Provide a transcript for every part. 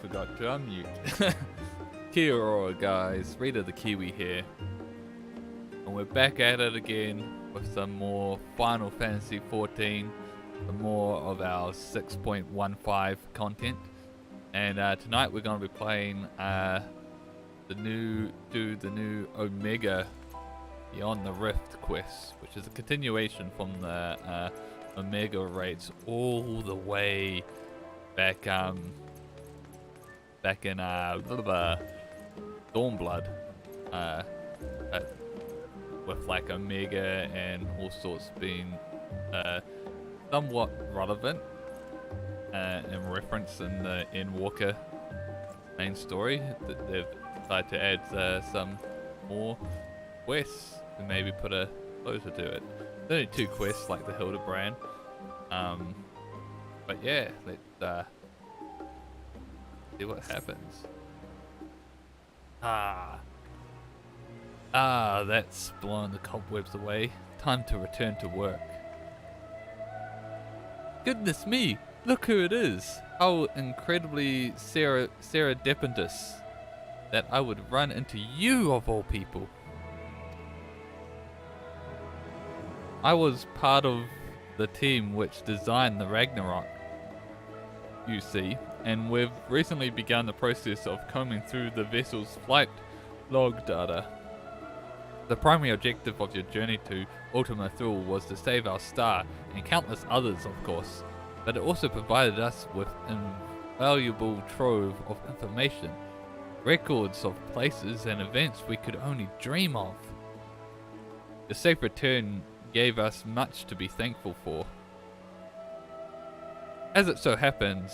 forgot to unmute. Kia ora guys, Rita the Kiwi here. And we're back at it again with some more Final Fantasy XIV, some more of our 6.15 content. And tonight we're going to be playing the new Omega Beyond the Rift quest, which is a continuation from the Omega raids all the way back in Dawnblood, with like Omega and all sorts being somewhat relevant and reference in the Endwalker main story. That they've decided to add some more quests and maybe put a closer to it. There's only 2 quests like the Hildebrand. But yeah, let's see what happens. That's blowing the cobwebs away. Time to return to work. Goodness me, look who it is. How incredibly serendipitous that I would run into you of all people. I was part of the team which designed the Ragnarok, you see, and we've recently begun the process of combing through the vessel's flight log data. The primary objective of your journey to Ultima Thule was to save our star, and countless others of course, but it also provided us with invaluable trove of information, records of places and events we could only dream of. The safe return gave us much to be thankful for. As it so happens,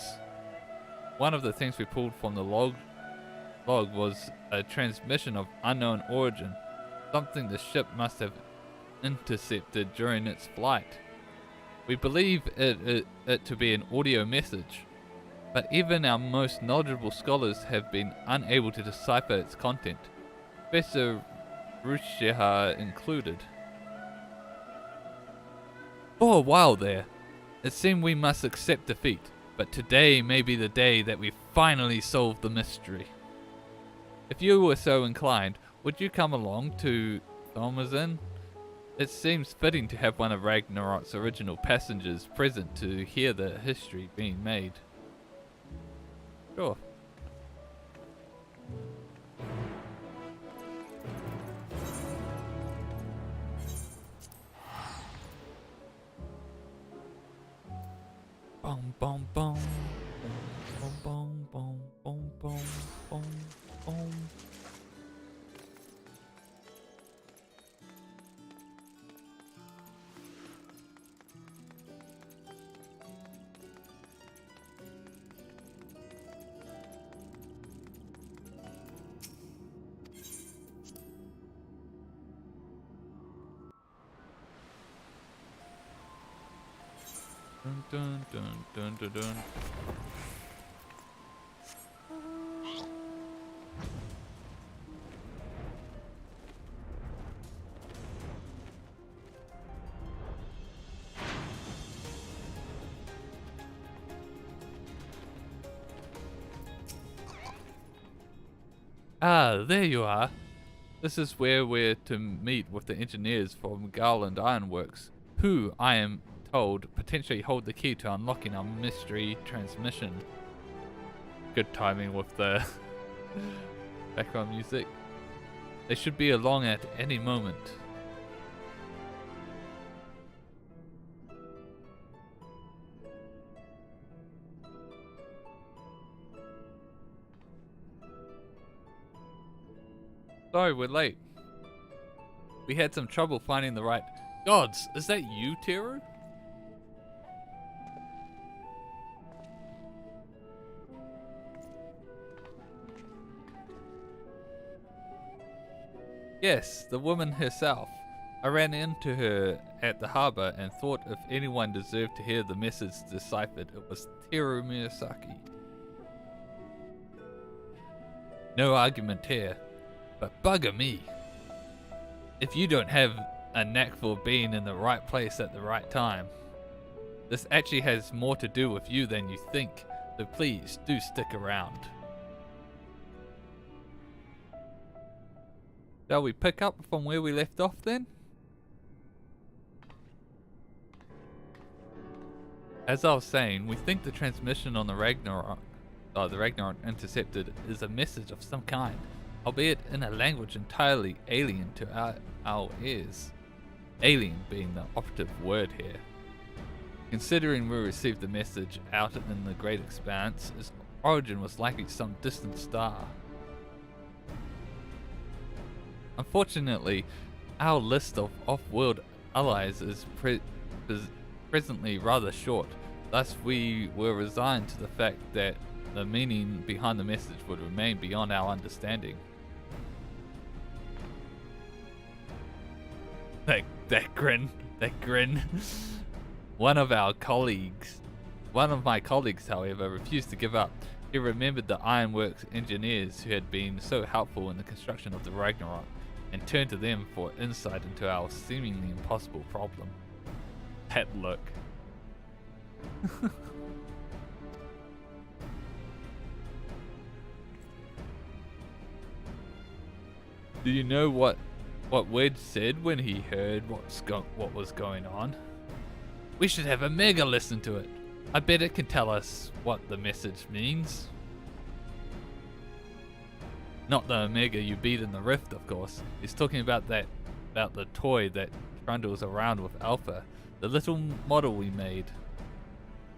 one of the things we pulled from the log was a transmission of unknown origin, something the ship must have intercepted during its flight. We believe it to be an audio message, but even our most knowledgeable scholars have been unable to decipher its content, Professor Rushiha included. For a while there, it seemed we must accept defeat, but today may be the day that we finally solve the mystery. If you were so inclined, would you come along to Thomazin? It seems fitting to have one of Ragnarok's original passengers present to hear the history being made. Sure. Boom, boom, boom. Boom, boom, boom, boom, boom, boom, boom. Dun, dun, dun, dun, dun. There you are. This is where we're to meet with the engineers from Garland Ironworks, who, I am told, potentially hold the key to unlocking our mystery transmission. Good timing with the background music. They should be along at any moment. Sorry, we're late. We had some trouble finding the right... Gods, is that you, Teru? Yes, the woman herself. I ran into her at the harbour and thought if anyone deserved to hear the message deciphered, it was Teru Miyazaki. No argument here, but bugger me. If you don't have a knack for being in the right place at the right time, this actually has more to do with you than you think, so please do stick around. Shall we pick up from where we left off then? As I was saying, we think the transmission on the Ragnarok intercepted is a message of some kind, albeit in a language entirely alien to our ears. Alien being the operative word here. Considering we received the message out in the great expanse, its origin was likely some distant star. Unfortunately, our list of off-world allies is presently rather short, thus we were resigned to the fact that the meaning behind the message would remain beyond our understanding. That grin. One of my colleagues, however, refused to give up. He remembered the Ironworks engineers who had been so helpful in the construction of the Ragnarok, and turned to them for insight into our seemingly impossible problem. That look. Do you know what Wedge said when he heard what was going on? We should have Omega listen to it. I bet it can tell us what the message means. Not the Omega you beat in the Rift, of course. He's talking about the toy that trundles around with Alpha, the little model we made.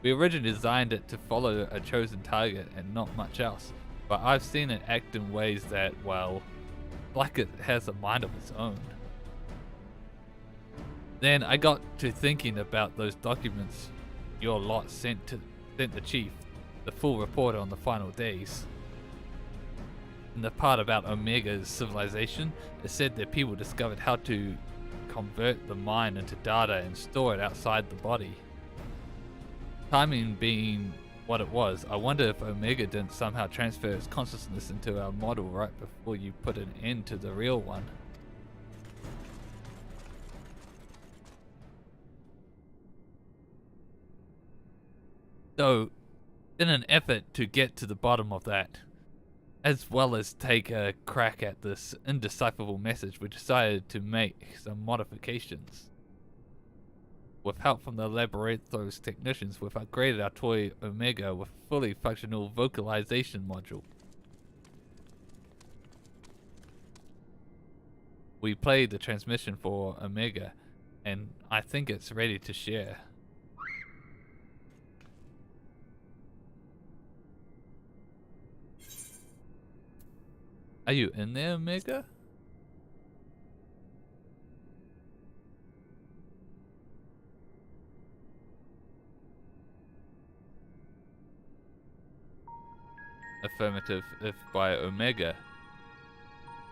We originally designed it to follow a chosen target and not much else, but I've seen it act in ways that, well, like it has a mind of its own. Then I got to thinking about those documents your lot sent the chief, the full report on the final days. In the part about Omega's civilization, it said that people discovered how to convert the mind into data and store it outside the body. Timing being what it was, I wonder if Omega didn't somehow transfer its consciousness into our model right before you put an end to the real one. So, in an effort to get to the bottom of that, as well as take a crack at this indecipherable message, we decided to make some modifications. With help from the Laborato's technicians, we've upgraded our toy Omega with a fully functional vocalization module. We played the transmission for Omega, and I think it's ready to share. Are you in there, Omega? Affirmative. If by Omega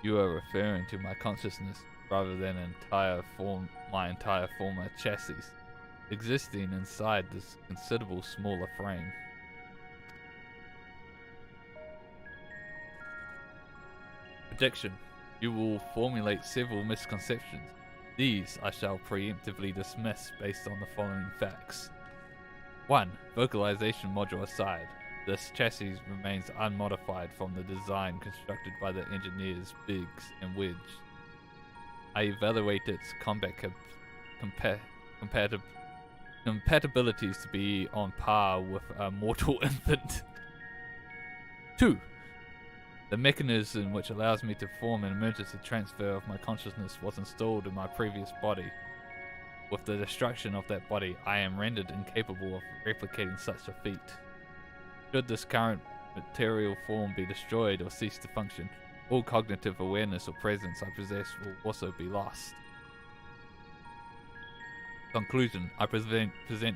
you are referring to my consciousness rather than my entire former chassis existing inside this considerable smaller frame. Prediction. You will formulate several misconceptions. These I shall preemptively dismiss based on the following facts. 1. Vocalization module aside, this chassis remains unmodified from the design constructed by the engineers Biggs and Wedge. I evaluate its combat compatibilities to be on par with a mortal infant. 2. The mechanism which allows me to form an emergency transfer of my consciousness was installed in my previous body. With the destruction of that body, I am rendered incapable of replicating such a feat. Should this current material form be destroyed or cease to function, all cognitive awareness or presence I possess will also be lost. Conclusion. I present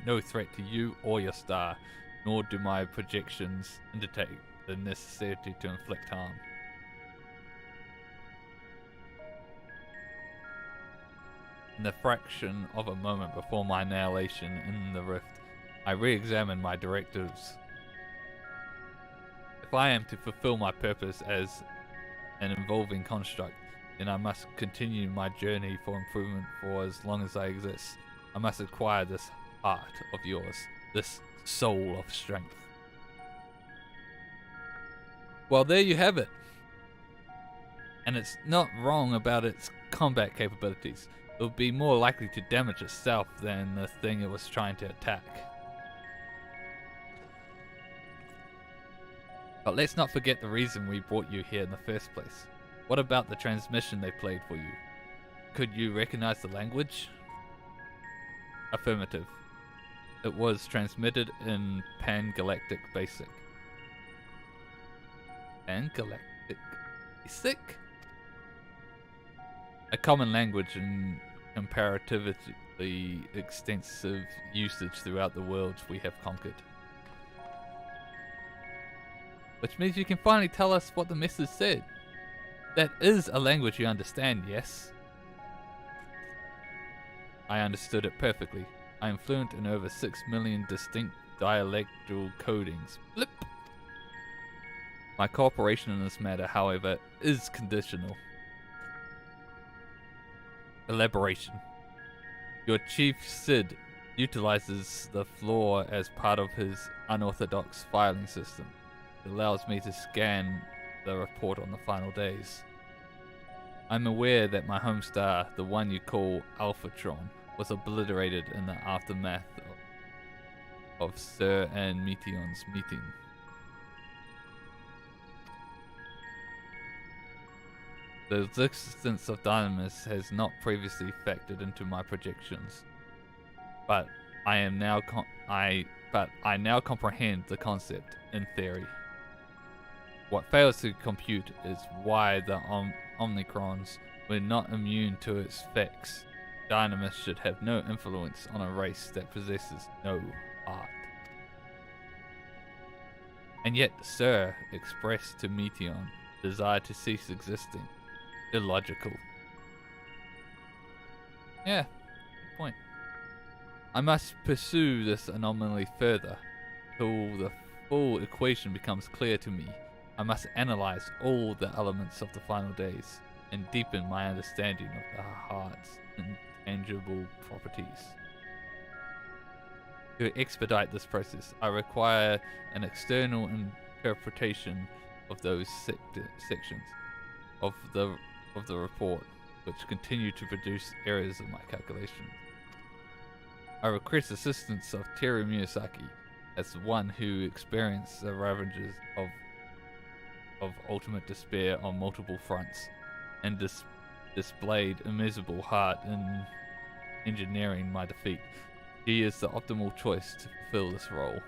no threat to you or your star, nor do my projections indicate the necessity to inflict harm. In the fraction of a moment before my annihilation in the rift, I re-examined my directives. If I am to fulfill my purpose as an evolving construct, then I must continue my journey for improvement for as long as I exist. I must acquire this heart of yours, this soul of strength. Well, there you have it. and it's not wrong about its combat capabilities. It would be more likely to damage itself than the thing it was trying to attack. But let's not forget the reason we brought you here in the first place. What about the transmission they played for you? Could you recognize the language? Affirmative. It was transmitted in Pan-Galactic Basic. Pan-Galactic Basic? A common language in comparatively extensive usage throughout the worlds we have conquered. Which means you can finally tell us what the message said. That is a language you understand, yes? I understood it perfectly. I am fluent in over 6 million distinct dialectal codings. Blip! My cooperation in this matter, however, is conditional. Elaboration. Your chief Sid utilizes the flaw as part of his unorthodox filing system. It allows me to scan the report on the final days. I'm aware that my home star, the one you call Alphatron, was obliterated in the aftermath of Sir and Meteon's meeting. The existence of Dynamis has not previously factored into my projections, but I now comprehend the concept in theory. What fails to compute is why the Omnicrons were not immune to its effects. Dynamis should have no influence on a race that possesses no heart. And yet Sir expressed to Meteon desire to cease existing. Illogical. Yeah, good point. I must pursue this anomaly further till the full equation becomes clear to me. I must analyze all the elements of the final days and deepen my understanding of the heart's intangible properties. To expedite this process, I require an external interpretation of those sections of the report which continue to produce errors in my calculations. I request assistance of Teru Miyazaki as one who experienced the ravages of ultimate despair on multiple fronts and displayed immeasurable heart in engineering my defeat. He is the optimal choice to fulfill this role.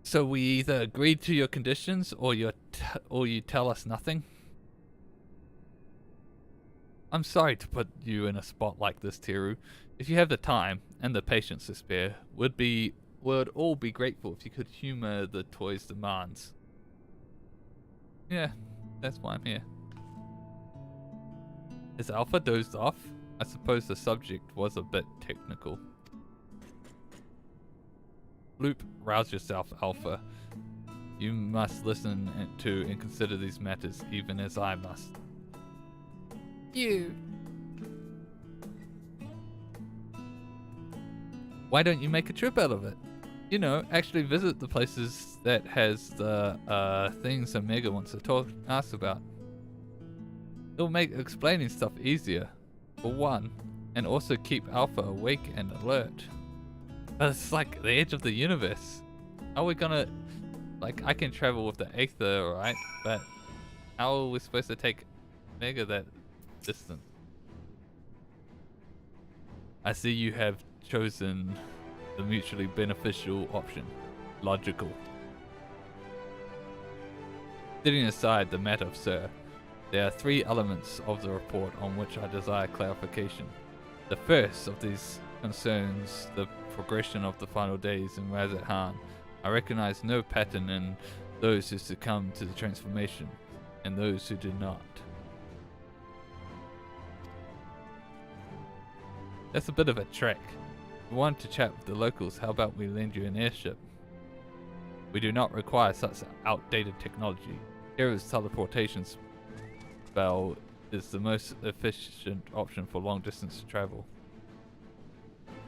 So we either agreed to your conditions or you tell us nothing? I'm sorry to put you in a spot like this, Teru. If you have the time and the patience to spare, we'd all be grateful if you could humor the toy's demands. Yeah, that's why I'm here. Is Alpha dozed off? I suppose the subject was a bit technical. Bloop, rouse yourself, Alpha. You must listen to and consider these matters even as I must. You. Why don't you make a trip out of it? You know, actually visit the places that has the things Omega wants to ask about. It'll make explaining stuff easier, for one, and also keep Alpha awake and alert. But it's like the edge of the universe. How are we gonna... Like, I can travel with the Aether, right? But how are we supposed to take Omega that distance? I see you have chosen the mutually beneficial option. Logical. Setting aside the matter of Sir, there are 3 elements of the report on which I desire clarification. The first of these concerns the progression of the final days in Razat Han. I recognize no pattern in those who succumb to the transformation and those who do not. That's a bit of a trek. If you want to chat with the locals, how about we lend you an airship? We do not require such outdated technology. Hero's teleportation spell is the most efficient option for long distance travel.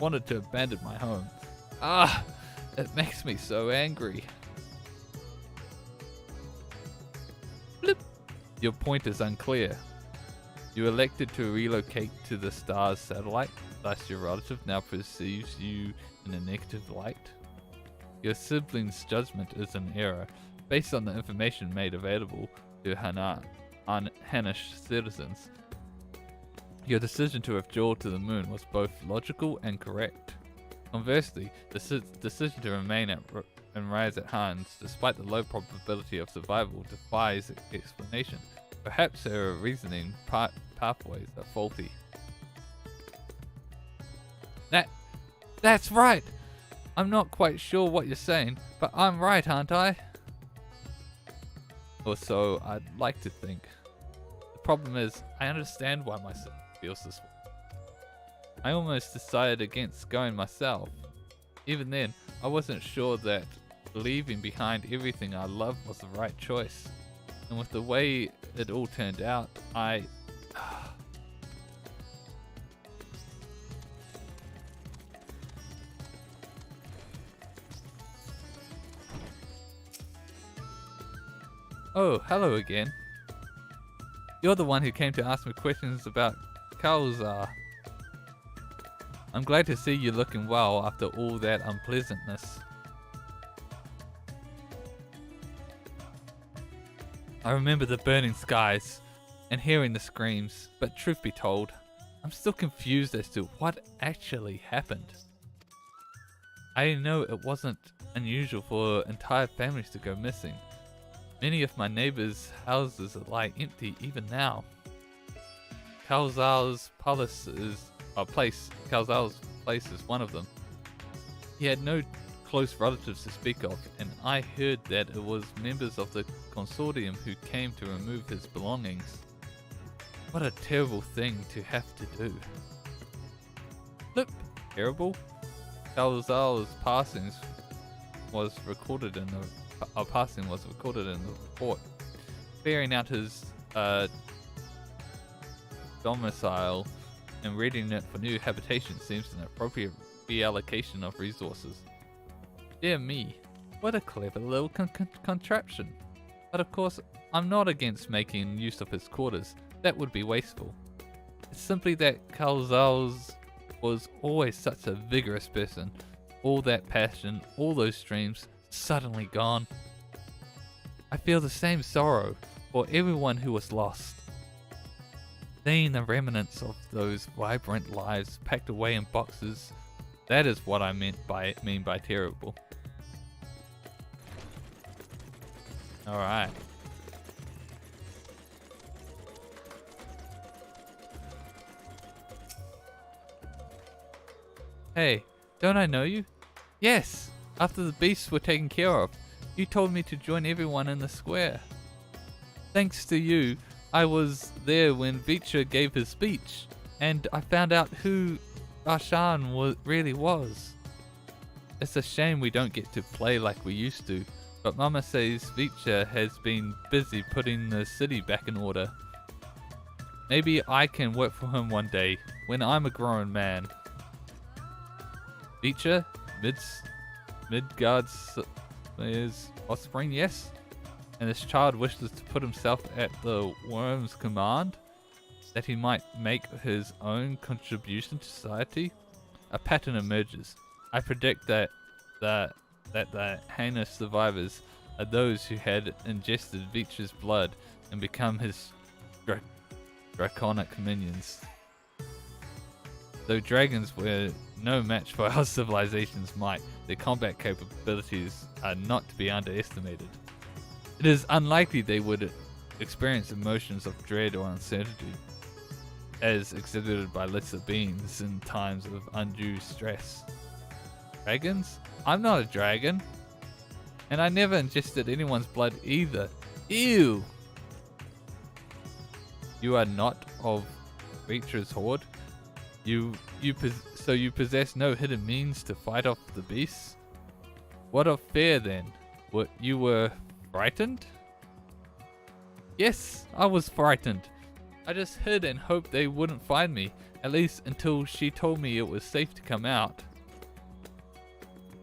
wanted to abandon my home. Ah, it makes me so angry. Blip. Your point is unclear. You elected to relocate to the star's satellite, thus your relative now perceives you in a negative light. Your sibling's judgment is an error, based on the information made available to Hanish citizens. Your decision to withdraw to the moon was both logical and correct. Conversely, the decision to remain and rise at Hans, despite the low probability of survival, defies explanation. Perhaps her reasoning pathways are faulty. That's right! I'm not quite sure what you're saying, but I'm right, aren't I? Or so I'd like to think. The problem is, I understand why my son feels this way. I almost decided against going myself. Even then, I wasn't sure that leaving behind everything I loved was the right choice. And with the way it all turned out, Oh, hello again. You're the one who came to ask me questions about Kalzar. I'm glad to see you looking well after all that unpleasantness. I remember the burning skies and hearing the screams, but truth be told, I'm still confused as to what actually happened. I know it wasn't unusual for entire families to go missing. Many of my neighbors' houses lie empty even now. Kalzar's place is one of them. He had no close relatives to speak of, and I heard that it was members of the consortium who came to remove his belongings. What a terrible thing to have to do. Look, terrible. Kalzar's passing was recorded in the report. Clearing out his domicile and readying it for new habitation seems an appropriate reallocation of resources. Dear me, what a clever little contraption. But of course, I'm not against making use of his quarters. That would be wasteful. It's simply that Kalzar's was always such a vigorous person. All that passion, all those dreams, suddenly gone. I feel the same sorrow for everyone who was lost. Seeing the remnants of those vibrant lives packed away in boxes, that is what I mean by terrible. Alright. Hey, don't I know you? Yes! After the beasts were taken care of, you told me to join everyone in the square. Thanks to you, I was there when Vicha gave his speech, and I found out who Arshan really was. It's a shame we don't get to play like we used to, but Mama says Vicha has been busy putting the city back in order. Maybe I can work for him one day, when I'm a grown man. Vicha? Midgard's offspring, yes? And this child wishes to put himself at the worm's command, that he might make his own contribution to society? A pattern emerges. I predict that the heinous survivors are those who had ingested Vicha's blood and become his draconic minions. Though dragons were no match for our civilization's might, their combat capabilities are not to be underestimated. It is unlikely they would experience emotions of dread or uncertainty, as exhibited by lesser beings in times of undue stress. Dragons? I'm not a dragon. And I never ingested anyone's blood either. Ew! You are not of Vicha's horde? So you possess no hidden means to fight off the beasts? What of fear then? You were frightened? Yes, I was frightened. I just hid and hoped they wouldn't find me, at least until she told me it was safe to come out.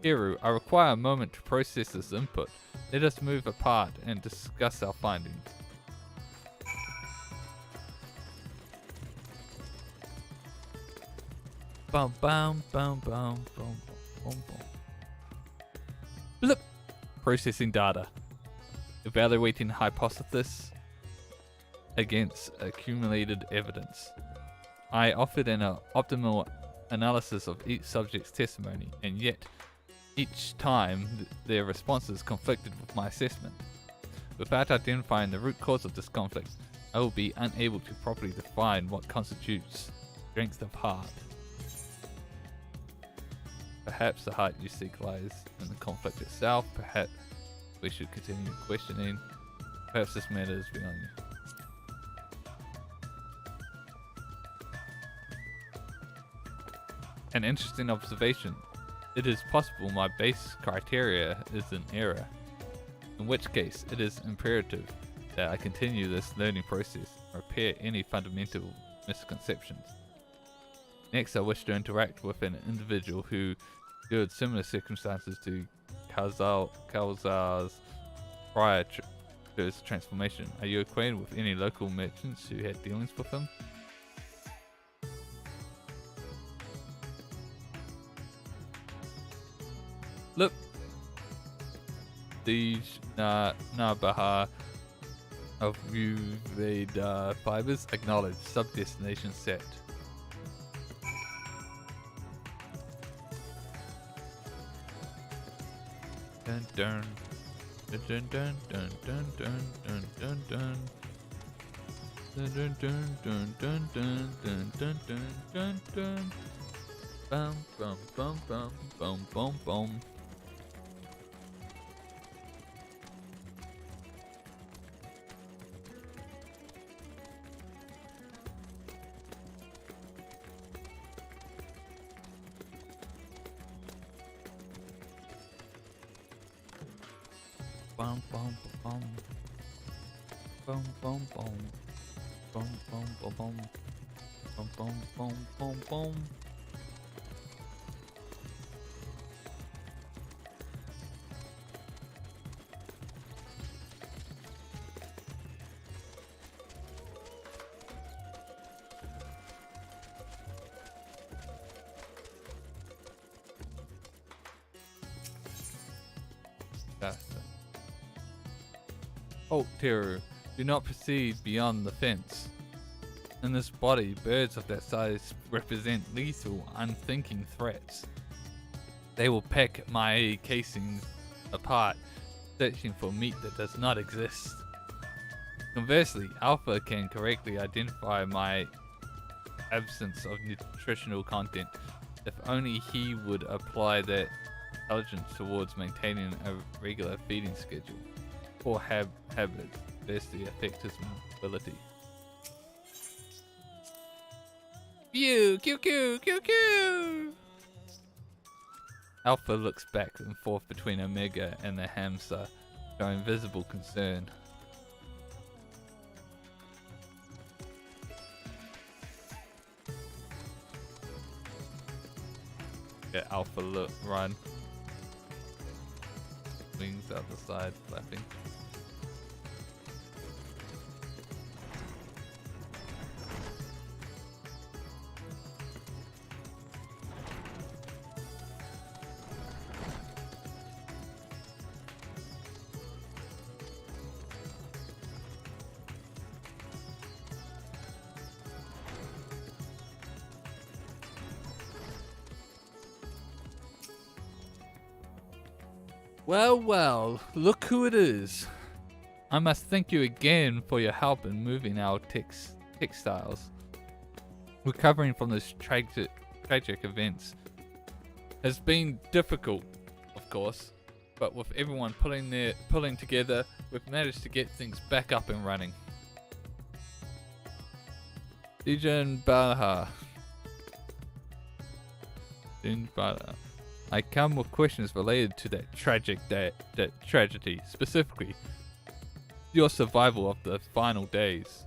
Hiru, I require a moment to process this input. Let us move apart and discuss our findings. Bum bum bum bum bum bum bum. Blip. Processing data. Evaluating hypothesis against accumulated evidence. I offered an optimal analysis of each subject's testimony, and yet each time their responses conflicted with my assessment. Without identifying the root cause of this conflict, I will be unable to properly define what constitutes strength of heart. Perhaps the heart you seek lies in the conflict itself. Perhaps we should continue questioning. Perhaps this matter is beyond you. An interesting observation. It is possible my base criteria is in error, in which case it is imperative that I continue this learning process and repair any fundamental misconceptions. Next, I wish to interact with an individual who endured similar circumstances to Kawaza's prior to his transformation. Are you acquainted with any local merchants who had dealings with him? Look, these Nabaha of Uveda fibers acknowledged. Sub-destination set. Dun dun dun dun dun dun dun dun dun dun dun dun dun dun dun dun dun dun dun dun. Bum bum bum bum bum bum bum. Bum bum bum bum bum bum bum bum bum bum bum bum bum bum. Oh, Teru, do not proceed beyond the fence. In this body, birds of that size represent lethal, unthinking threats. They will peck my casings apart, searching for meat that does not exist. Conversely, Alpha can correctly identify my absence of nutritional content if only he would apply that intelligence towards maintaining a regular feeding schedule. Poor habits adversely affect his mobility. Pew! Pew! Pew! Pew! Pew! Alpha looks back and forth between Omega and the hamster, showing visible concern. Get Alpha look, run. Wings out the side, flapping. Well, well, look who it is. I must thank you again for your help in moving our textiles. Recovering from this tragic events has been difficult, of course, but with everyone pulling together, we've managed to get things back up and running. Dijan Balaha. I come with questions related to that tragedy, specifically your survival of the final days.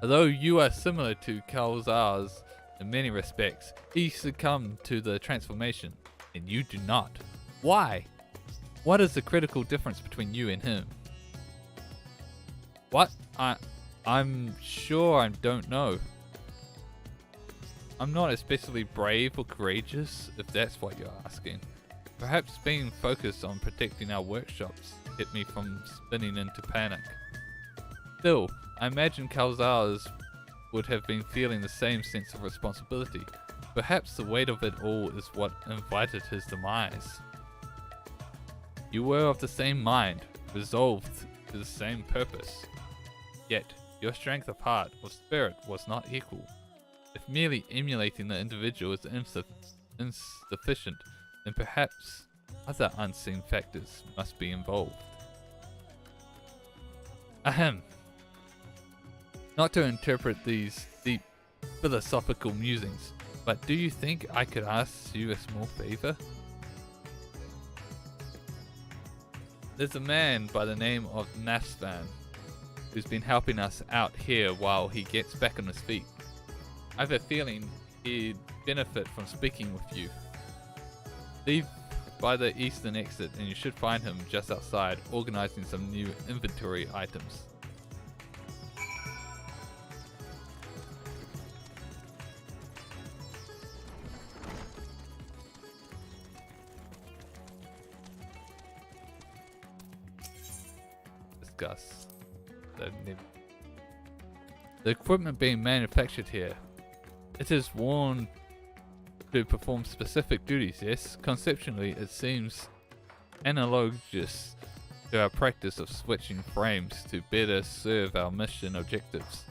Although you are similar to Kalzars in many respects, he succumbed to the transformation, and you do not. Why? What is the critical difference between you and him? What? I'm sure I don't know. I'm not especially brave or courageous, if that's what you're asking. Perhaps being focused on protecting our workshops kept me from spinning into panic. Still, I imagine Kalzars would have been feeling the same sense of responsibility. Perhaps the weight of it all is what invited his demise. You were of the same mind, resolved to the same purpose. Yet, your strength of heart or spirit was not equal. If merely emulating the individual is insufficient, then perhaps other unseen factors must be involved. Ahem. Not to interpret these deep philosophical musings, but do you think I could ask you a small favor? There's a man by the name of Nasvan who's been helping us out here while he gets back on his feet. I have a feeling he'd benefit from speaking with you. Leave by the eastern exit and you should find him just outside organizing some new inventory items. Discuss. The equipment being manufactured here, it is worn to perform specific duties, yes? Conceptually, it seems analogous to our practice of switching frames to better serve our mission objectives.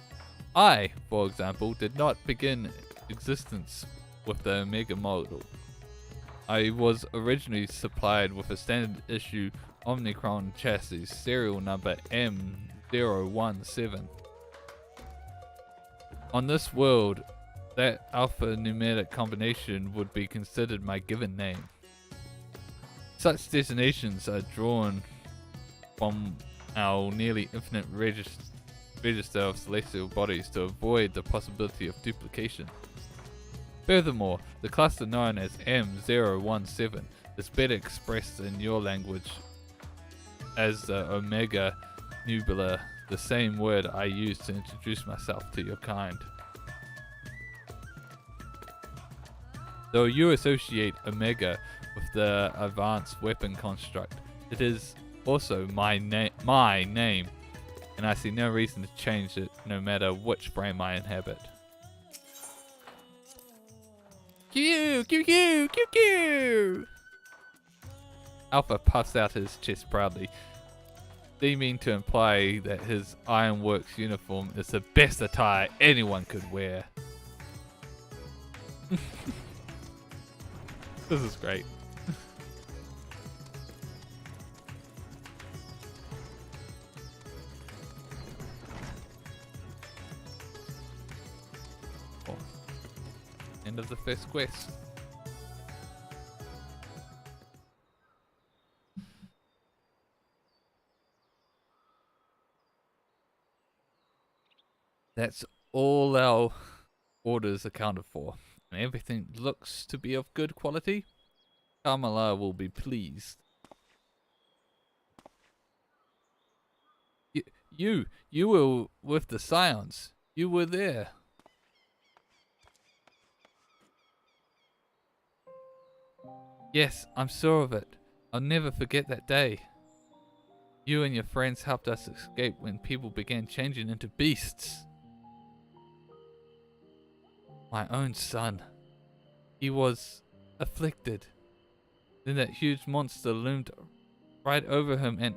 I, for example, did not begin existence with the Omega model. I was originally supplied with a standard issue Omnicron chassis, serial number M017. On this world, that alphanumeric combination would be considered my given name. Such designations are drawn from our nearly infinite register of celestial bodies to avoid the possibility of duplication. Furthermore, the cluster known as M017 is better expressed in your language as the Omega Nebula, the same word I use to introduce myself to your kind. Though you associate Omega with the advanced weapon construct, it is also my name, and I see no reason to change it no matter which frame I inhabit. Q, Q, Q, Q, Q! Alpha puffs out his chest proudly, seeming to imply that his Ironworks uniform is the best attire anyone could wear. This is great. Oh. End of the first quest. That's all our orders accounted for, and everything looks to be of good quality. Kamala will be pleased. You were with the Scions. You were there. Yes, I'm sure of it. I'll never forget that day. You and your friends helped us escape when people began changing into beasts. My own son. He was afflicted. Then that huge monster loomed right over him and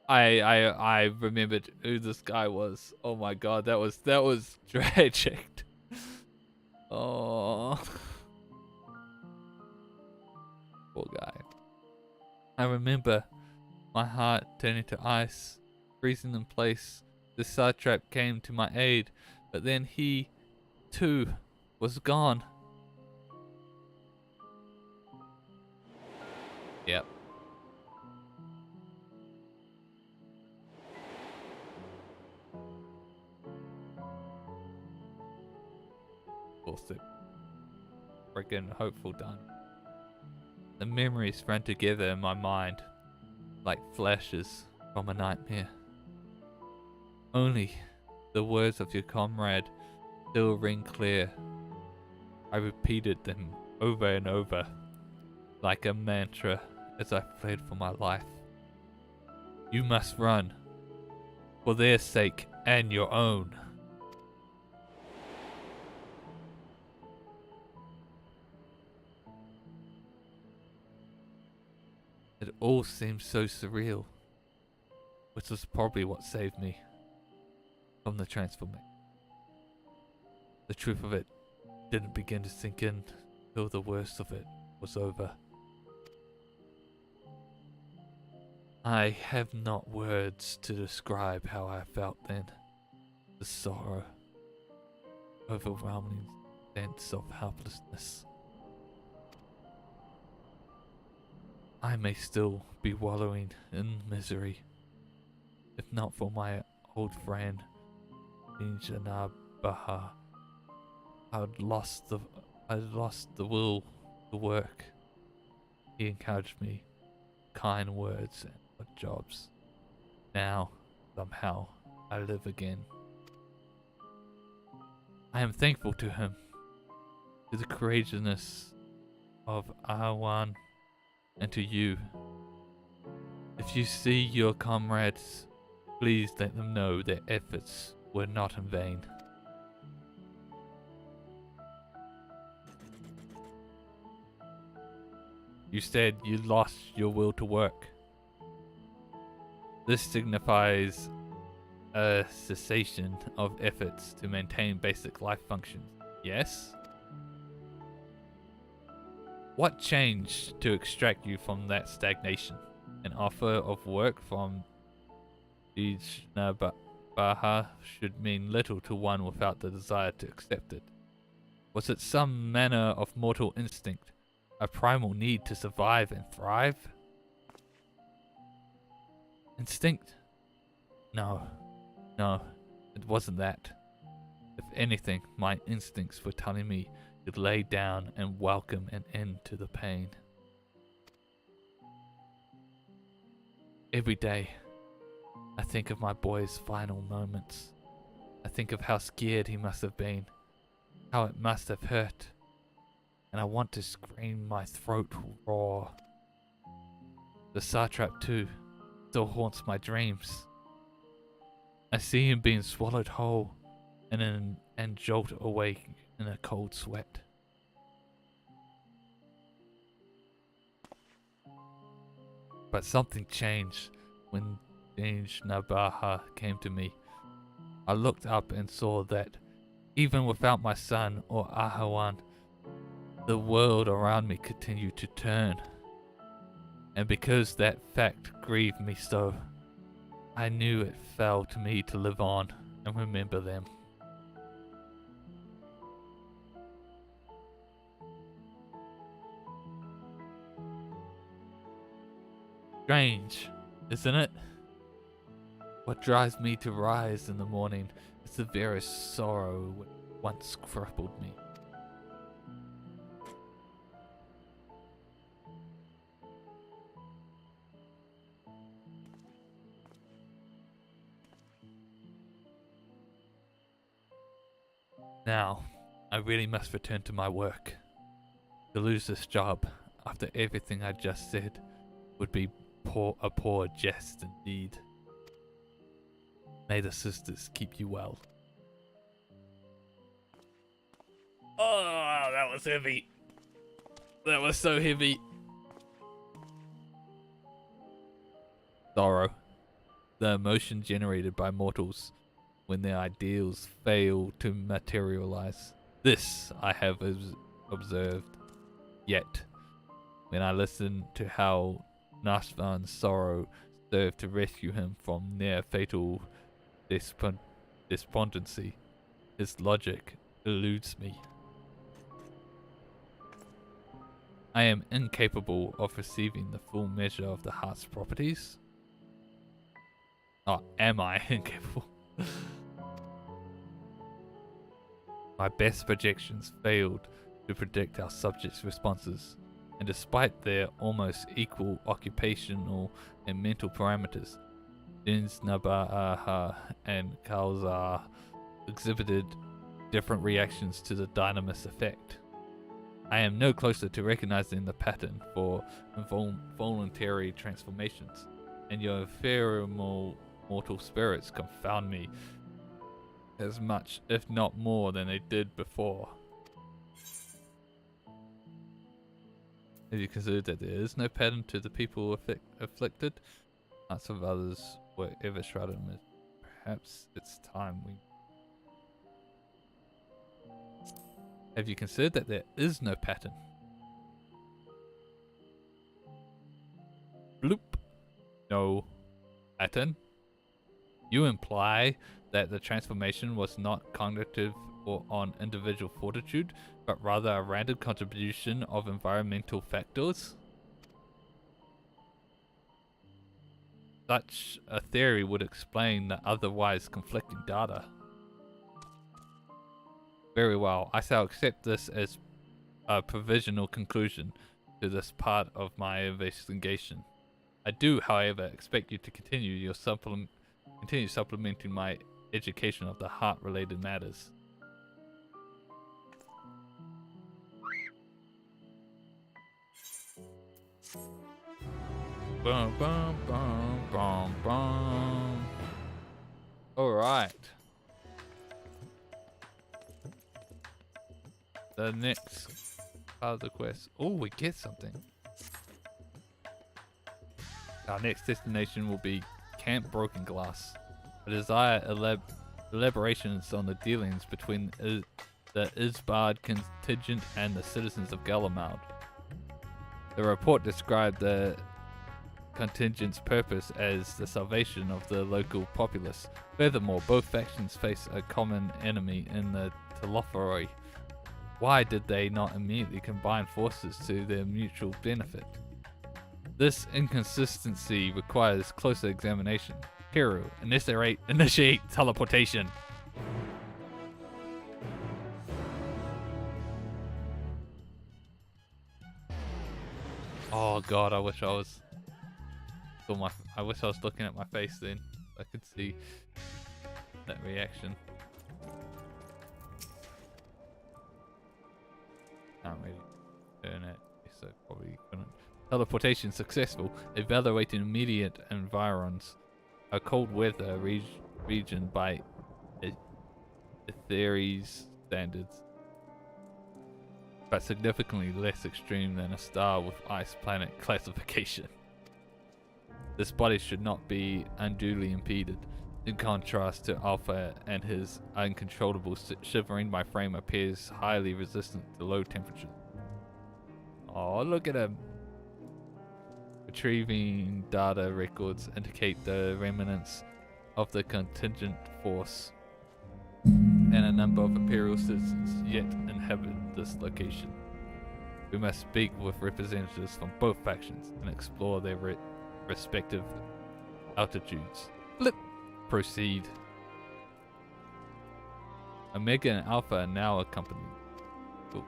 I remembered who this guy was. Oh my god, that was tragic. Oh, poor guy. I remember my heart turning to ice, freezing in place. The Satrap came to my aid, but then he, too, was gone. Yep. friggin' hopeful done. The memories ran together in my mind like flashes from a nightmare. Only the words of your comrade still ring clear. I repeated them over and over like a mantra as I fled for my life. You must run, for their sake and your own. It all seemed so surreal, which was probably what saved me from the transformation. The truth of it didn't begin to sink in till the worst of it was over. I have not words to describe how I felt then. The sorrow, overwhelming sense of helplessness. I may still be wallowing in misery, if not for my old friend, Injana Baha. I'd lost the will to work. He encouraged me, kind words and good jobs. Now, somehow, I live again. I am thankful to him, to the courageousness of Awan, and to you. If you see your comrades, please let them know their efforts were not in vain. You said you lost your will to work. This signifies a cessation of efforts to maintain basic life functions, yes? What changed to extract you from that stagnation? An offer of work from Baha should mean little to one without the desire to accept it. Was it some manner of mortal instinct, a primal need to survive and thrive? Instinct? No, it wasn't that. If anything, my instincts were telling me to lay down and welcome an end to the pain. Every day, I think of my boy's final moments. I think of how scared he must have been, how it must have hurt, and I want to scream my throat raw. The satrap too still haunts my dreams. I see him being swallowed whole and jolt awake in a cold sweat. But something changed when Nabaha came to me. I looked up and saw that even without my son or Ahawan, the world around me continued to turn. And because that fact grieved me so, I knew it fell to me to live on and remember them. Strange, isn't it? What drives me to rise in the morning is the very sorrow which once crippled me. Now, I really must return to my work. To lose this job, after everything I just said, would be a poor jest indeed. May the sisters keep you well. Oh, that was heavy. That was so heavy. Sorrow. The emotion generated by mortals when their ideals fail to materialize. This I have observed. Yet, when I listen to how Nashvan's sorrow served to rescue him from near fatal despondency, his logic eludes me. I am incapable of receiving the full measure of the heart's properties. Oh, am I incapable? My best projections failed to predict our subjects' responses, and despite their almost equal occupational and mental parameters, Dins Nabaha and Kalzar exhibited different reactions to the dynamis effect. I am no closer to recognizing the pattern for voluntary transformations, and your ephemeral mortal spirits confound me as much, if not more, than they did before. Have you considered that there is no pattern to the people afflicted? Hearts of others were ever shrouded in mist. Perhaps it's time we... Have you considered that there is no pattern? Bloop. No pattern. You imply that the transformation was not cognitive or on individual fortitude, but rather a random contribution of environmental factors? Such a theory would explain the otherwise conflicting data. Very well, I shall accept this as a provisional conclusion to this part of my investigation. I do, however, expect you to continue supplementing my education of the heart-related matters. Bum, bum, bum, bum, bum. All right. The next part of the quest. Oh, we get something. Our next destination will be Camp Broken Glass. I desire elaborations on the dealings between the Isbard contingent and the citizens of Gallamard. The report described the contingent's purpose as the salvation of the local populace. Furthermore, both factions face a common enemy in the Telothroi. Why did they not immediately combine forces to their mutual benefit? This inconsistency requires closer examination. Hero, initiate teleportation. Oh god, I wish I was looking at my face then. I could see that reaction. Can't really turn it, so probably couldn't. Teleportation successful. Evaluating immediate environs. A cold weather region by Aetheri's standards, but significantly less extreme than a star with ice planet classification. This body should not be unduly impeded. In contrast to Alpha and his uncontrollable shivering, my frame appears highly resistant to low temperatures. Oh, look at him. Retrieving data records indicate the remnants of the contingent force and a number of Imperial citizens yet inhabit this location. We must speak with representatives from both factions and explore their respective altitudes. Flip. Proceed. Omega and Alpha are now accompanied. Cool.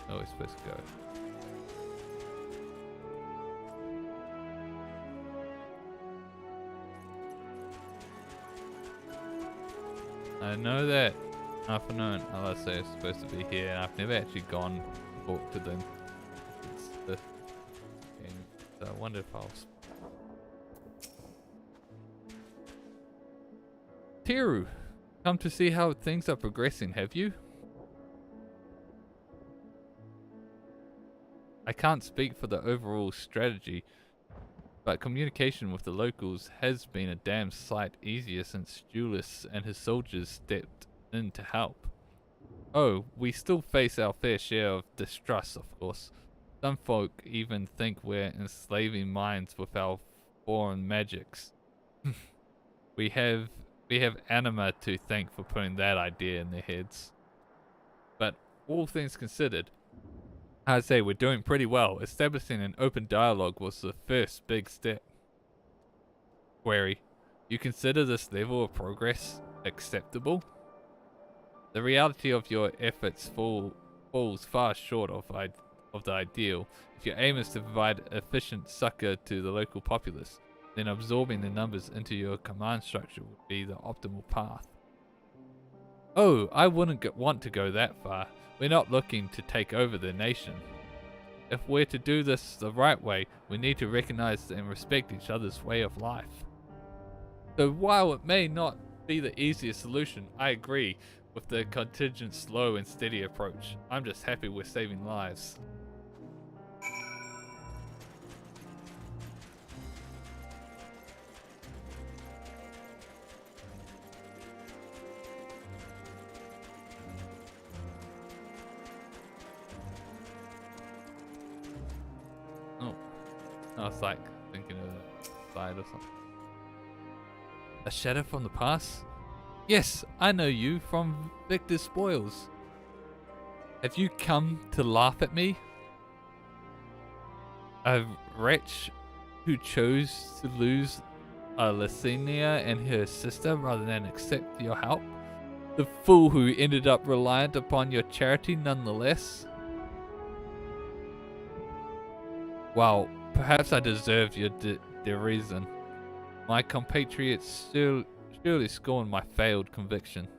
Oh, we're supposed to go. I know that Alpha and LSA are supposed to be here, and I've never actually gone to talk to them. So I wonder if I'll... Teru, come to see how things are progressing, have you? I can't speak for the overall strategy, but communication with the locals has been a damn sight easier since Julius and his soldiers stepped in to help. Oh, we still face our fair share of distrust, of course. Some folk even think we're enslaving minds with our foreign magics. we have Anima to thank for putting that idea in their heads. But all things considered, I'd say we're doing pretty well. Establishing an open dialogue was the first big step. Query. You consider this level of progress acceptable? The reality of your efforts falls far short of the ideal. If your aim is to provide efficient succor to the local populace, then absorbing the numbers into your command structure would be the optimal path. Oh, I wouldn't want to go that far. We're not looking to take over the nation. If we're to do this the right way, we need to recognize and respect each other's way of life. So while it may not be the easiest solution, I agree with the contingent slow and steady approach. I'm just happy we're saving lives. Oh, I was like thinking of the side or something. A shadow from the past? Yes, I know you from Victor's Spoils. Have you come to laugh at me? A wretch who chose to lose Lysenia and her sister rather than accept your help? The fool who ended up reliant upon your charity nonetheless? Well, perhaps I deserved your derision. My compatriots surely scorn my failed conviction.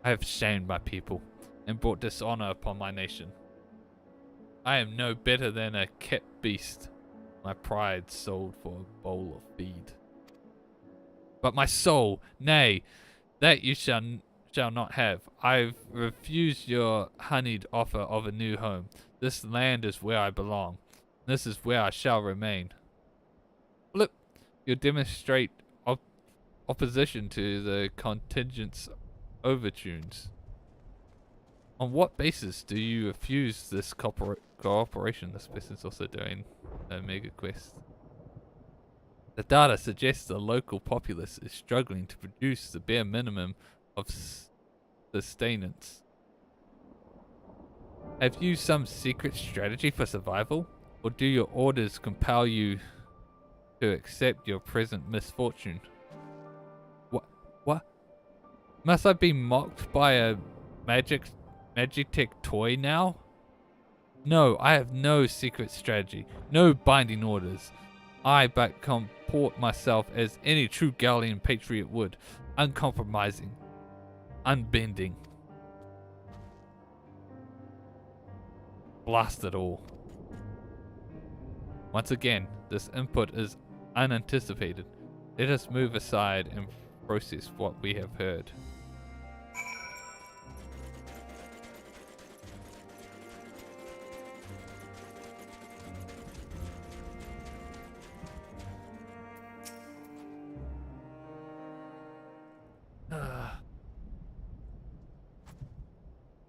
I have shamed my people and brought dishonor upon my nation. I am no better than a kept beast, my pride sold for a bowl of feed. But my soul, nay, that you shall not have. I've refused your honeyed offer of a new home. This land is where I belong. This is where I shall remain. Flip, you demonstrate opposition to the contingent's overtunes. On what basis do you refuse this cooperation? This person's also doing a mega quest. The data suggests the local populace is struggling to produce the bare minimum of sustenance. Have you some secret strategy for survival? Or do your orders compel you to accept your present misfortune? What? Must I be mocked by a Magitech toy now? No, I have no secret strategy, no binding orders. I but comport myself as any true Gallian patriot would, uncompromising, unbending. Blast it all. Once again, this input is unanticipated. Let us move aside and process what we have heard.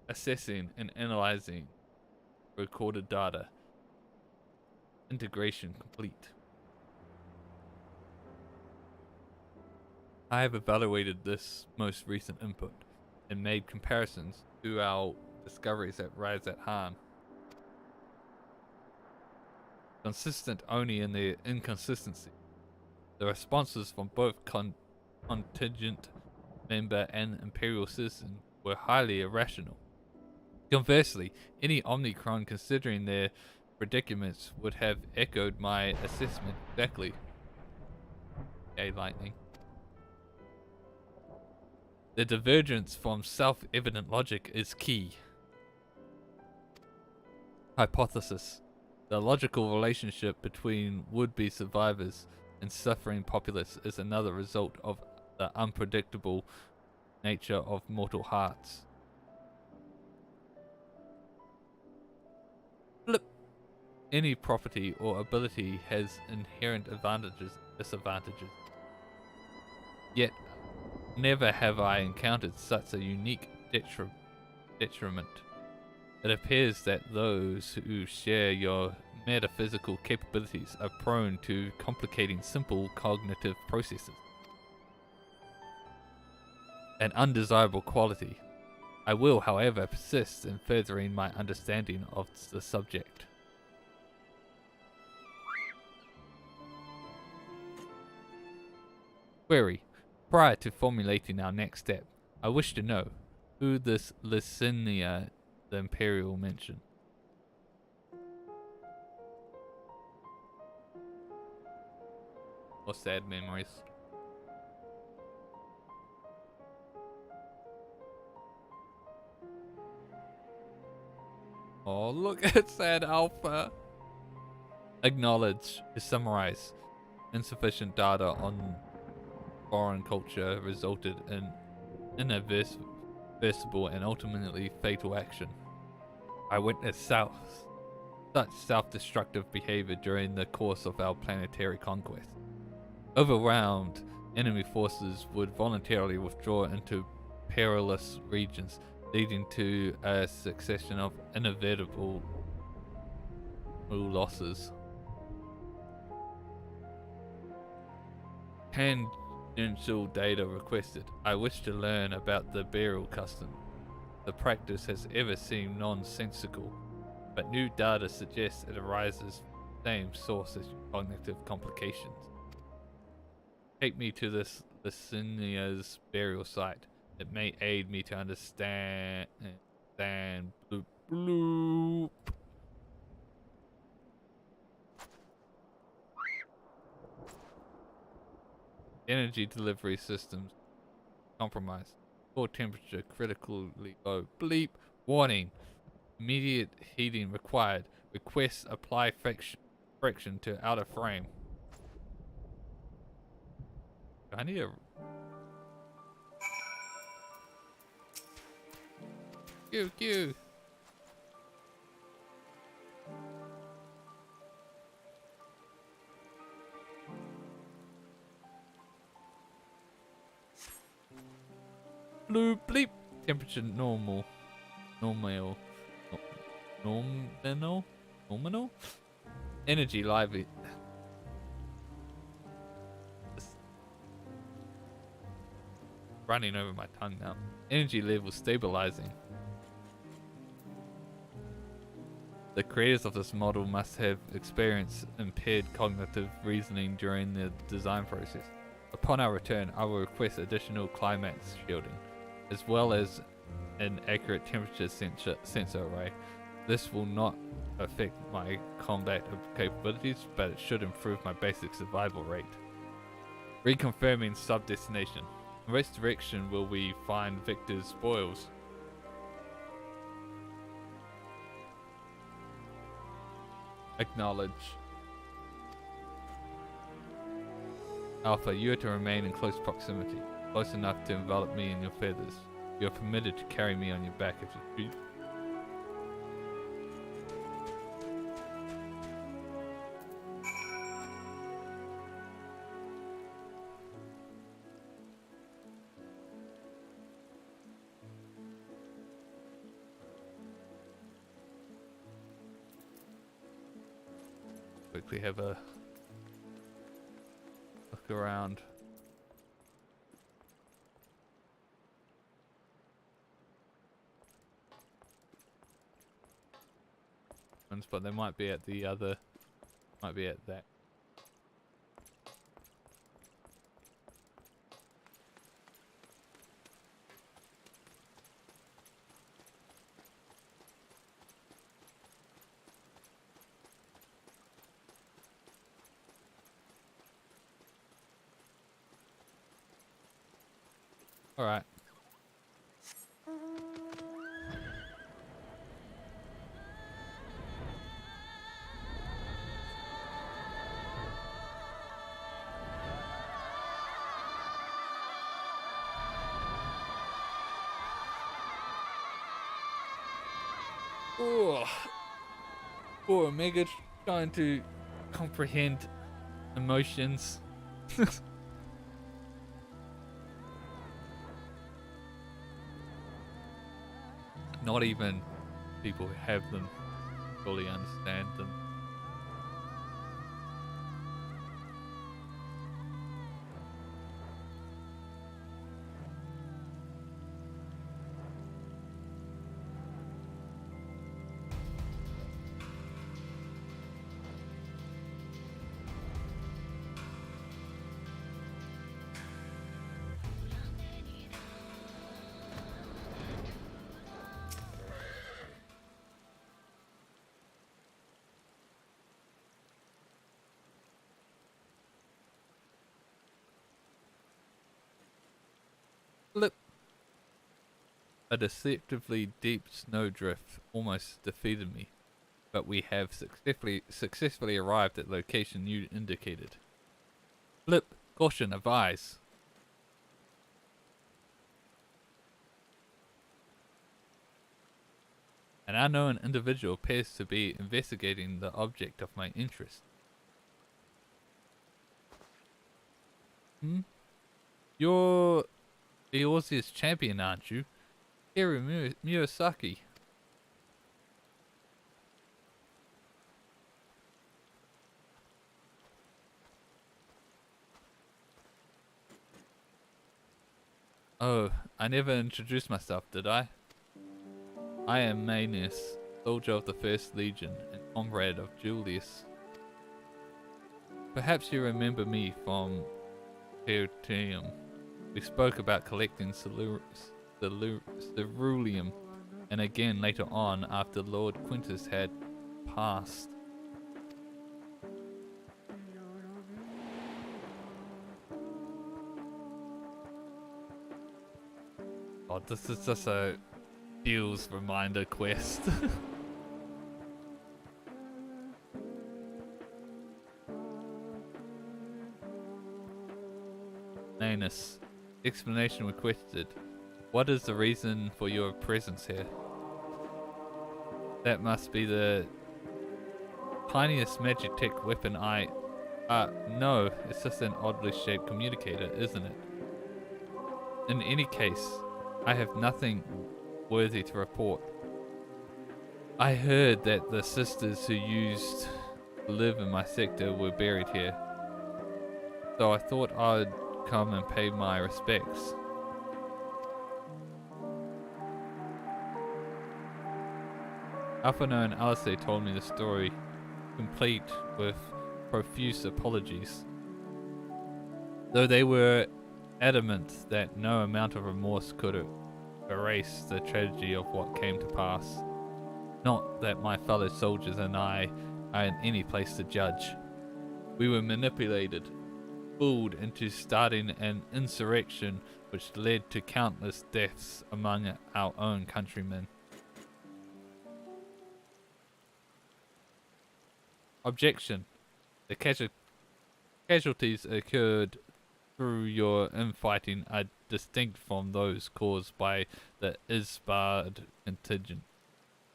Assessing and analyzing recorded data. Integration complete. I have evaluated this most recent input and made comparisons to our discoveries at Razat Han. Consistent only in their inconsistency. The responses from both contingent member and imperial citizen were highly irrational. Conversely, any Omnicron considering their predicaments would have echoed my assessment exactly. Okay, lightning. The divergence from self-evident logic is key. Hypothesis. The logical relationship between would-be survivors and suffering populace is another result of the unpredictable nature of mortal hearts. Flip. Any property or ability has inherent advantages and disadvantages. Yet, never have I encountered such a unique detriment. It appears that those who share your metaphysical capabilities are prone to complicating simple cognitive processes. An undesirable quality. I will, however, persist in furthering my understanding of the subject. Query. Prior to formulating our next step, I wish to know who this Licinia the Imperial mentioned. Or sad memories. Oh, look at sad Alpha. Acknowledge to summarize. Insufficient data on foreign culture resulted in irreversible and ultimately fatal action. I witnessed such self-destructive behavior during the course of our planetary conquest. Overwhelmed, enemy forces would voluntarily withdraw into perilous regions, leading to a succession of inevitable losses. Tangential data requested. I wish to learn about the burial custom. The practice has ever seemed nonsensical, but new data suggests it arises from the same source as cognitive complications. Take me to this Licinia's burial site. It may aid me to understand. Bloop, bloop. Energy delivery systems compromised. Core temperature critically low. Bleep. Warning. Immediate heating required. Request apply friction to outer frame. I need a... Q. Blue bleep. Temperature normal. Nominal. Energy lively. Running over my tongue now. Energy level stabilizing. The creators of this model must have experienced impaired cognitive reasoning during the design process. Upon our return, I will request additional climax shielding, as well as an accurate temperature sensor array. This will not affect my combat capabilities, but it should improve my basic survival rate. Reconfirming sub-destination. In which direction will we find Victor's spoils? Acknowledge. Alpha, you are to remain in close proximity, close enough to envelop me in your feathers. You are permitted to carry me on your back if you choose. Quickly have a look around. But they might be at the other, might be at that. All right. Poor Omega trying to comprehend emotions. Not even people who have them fully understand them. Flip. A deceptively deep snowdrift almost defeated me, but we have successfully arrived at the location you indicated. Flip. Caution, advise. An unknown individual appears to be investigating the object of my interest. You're Eorzea's champion, aren't you? Kiwi Murasaki. Oh, I never introduced myself, did I? I am Manius, soldier of the First Legion and comrade of Julius. Perhaps you remember me from Tertium. We spoke about collecting ceruleum, and again later on after Lord Quintus had passed. Oh, this is just a Bill's reminder quest. Manus, explanation requested. What is the reason for your presence here? That must be the tiniest Magitech weapon no, it's just an oddly shaped communicator, isn't it? In any case, I have nothing worthy to report. I heard that the sisters who used to live in my sector were buried here, so I thought I'd come and pay my respects. Alphano and Alice told me the story, complete with profuse apologies, though they were adamant that no amount of remorse could erase the tragedy of what came to pass. Not that my fellow soldiers and I are in any place to judge. We were manipulated, fooled into starting an insurrection which led to countless deaths among our own countrymen. Objection. The casualties occurred through your infighting are distinct from those caused by the Isbard contingent.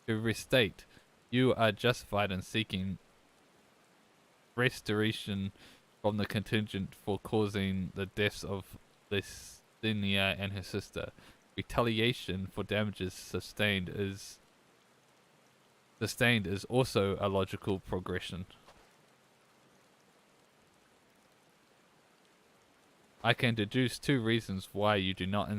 To restate, you are justified in seeking restoration from the contingent for causing the deaths of Lysthenia and her sister. Retaliation for damages sustained is also a logical progression. I can deduce two reasons why you do not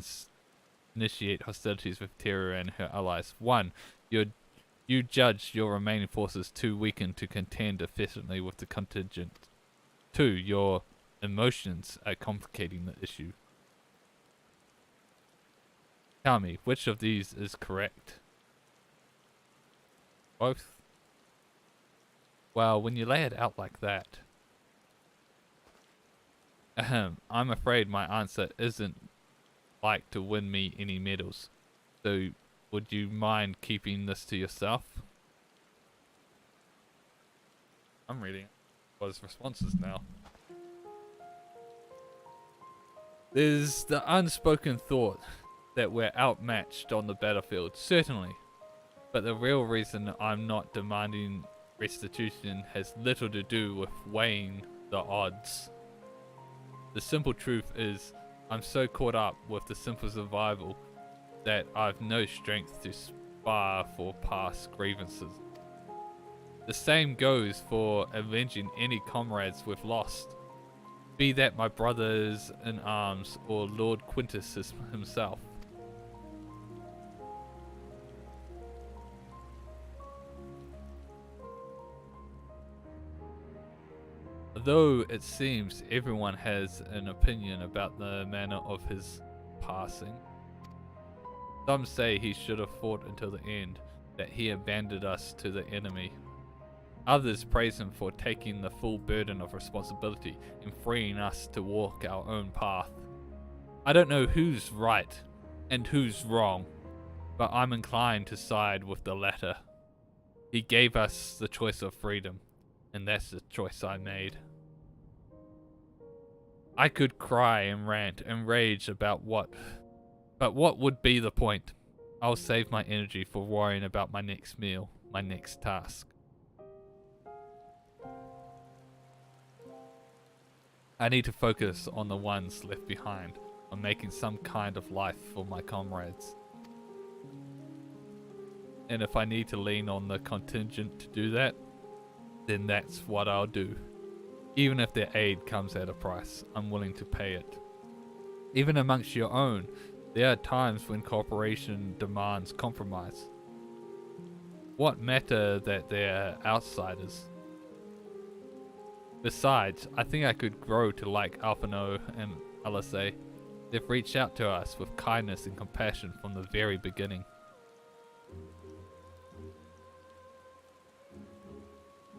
initiate hostilities with Terra and her allies. One, you judge your remaining forces too weakened to contend efficiently with the contingent. Two, your emotions are complicating the issue. Tell me, which of these is correct? Both? Well, when you lay it out like that, I'm afraid my answer isn't like to win me any medals. So, would you mind keeping this to yourself? I'm reading his responses now. There's the unspoken thought that we're outmatched on the battlefield, certainly. But the real reason I'm not demanding restitution has little to do with weighing the odds. The simple truth is, I'm so caught up with the simple survival that I've no strength to spar for past grievances. The same goes for avenging any comrades we've lost, be that my brothers in arms or Lord Quintus himself. Though it seems everyone has an opinion about the manner of his passing. Some say he should have fought until the end, that he abandoned us to the enemy. Others praise him for taking the full burden of responsibility and freeing us to walk our own path. I don't know who's right and who's wrong, but I'm inclined to side with the latter. He gave us the choice of freedom, and that's the choice I made. I could cry and rant and rage about but what would be the point? I'll save my energy for worrying about my next meal, my next task. I need to focus on the ones left behind, on making some kind of life for my comrades. And if I need to lean on the contingent to do that, then that's what I'll do. Even if their aid comes at a price, I'm willing to pay it. Even amongst your own, there are times when cooperation demands compromise. What matter that they're outsiders? Besides, I think I could grow to like Alphino and LSA. They've reached out to us with kindness and compassion from the very beginning.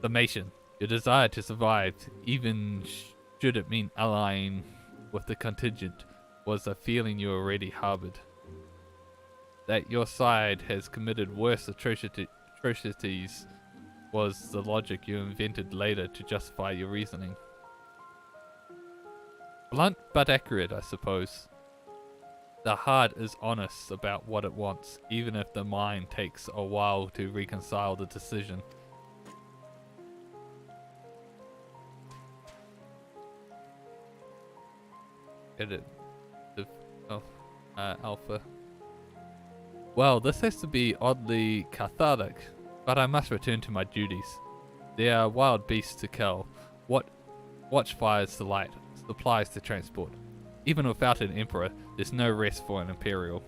Summation. Your desire to survive, even should it mean allying with the contingent, was a feeling you already harbored. That your side has committed worse atrocities was the logic you invented later to justify your reasoning. Blunt but accurate, I suppose. The heart is honest about what it wants, even if the mind takes a while to reconcile the decision. Edit. Alpha. Well, this has to be oddly cathartic, but I must return to my duties. There are wild beasts to kill, watchfires to light, supplies to transport. Even without an emperor, there's no rest for an imperial.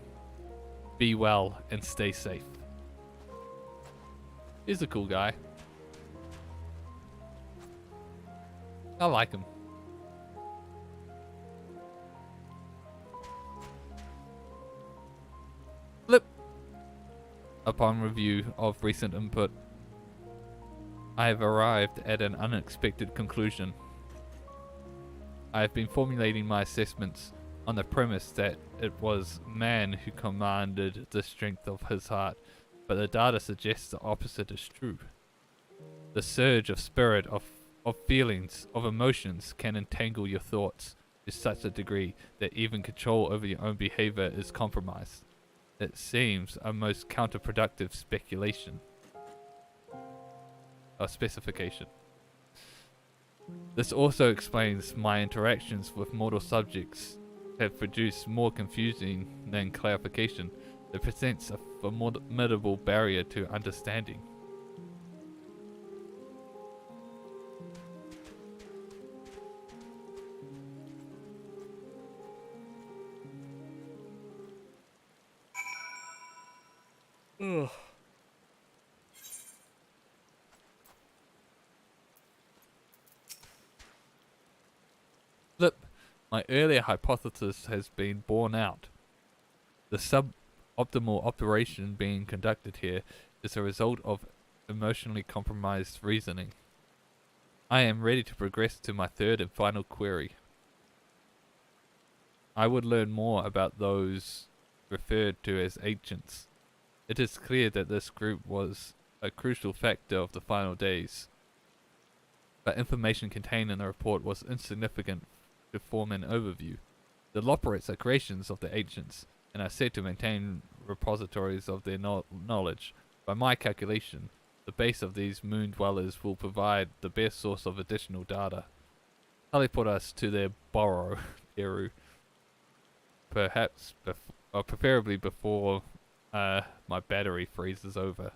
Be well and stay safe. He's a cool guy. I like him. Flip. Upon review of recent input, I have arrived at an unexpected conclusion. I have been formulating my assessments on the premise that it was man who commanded the strength of his heart, but the data suggests the opposite is true. The surge of spirit, of feelings, of emotions can entangle your thoughts to such a degree that even control over your own behavior is compromised. It seems a most counterproductive speculation. Or specification. This also explains my interactions with mortal subjects have produced more confusing than clarification. It presents a formidable barrier to understanding. Ugh. Flip. My earlier hypothesis has been borne out. The suboptimal operation being conducted here is a result of emotionally compromised reasoning. I am ready to progress to my third and final query. I would learn more about those referred to as ancients. It is clear that this group was a crucial factor of the final days, but information contained in the report was insignificant to form an overview. The Loporets are creations of the ancients, and are said to maintain repositories of their knowledge. By my calculation, the base of these moon dwellers will provide the best source of additional data. Teleport us to their burrow, Eru. Perhaps, or preferably before my battery freezes over.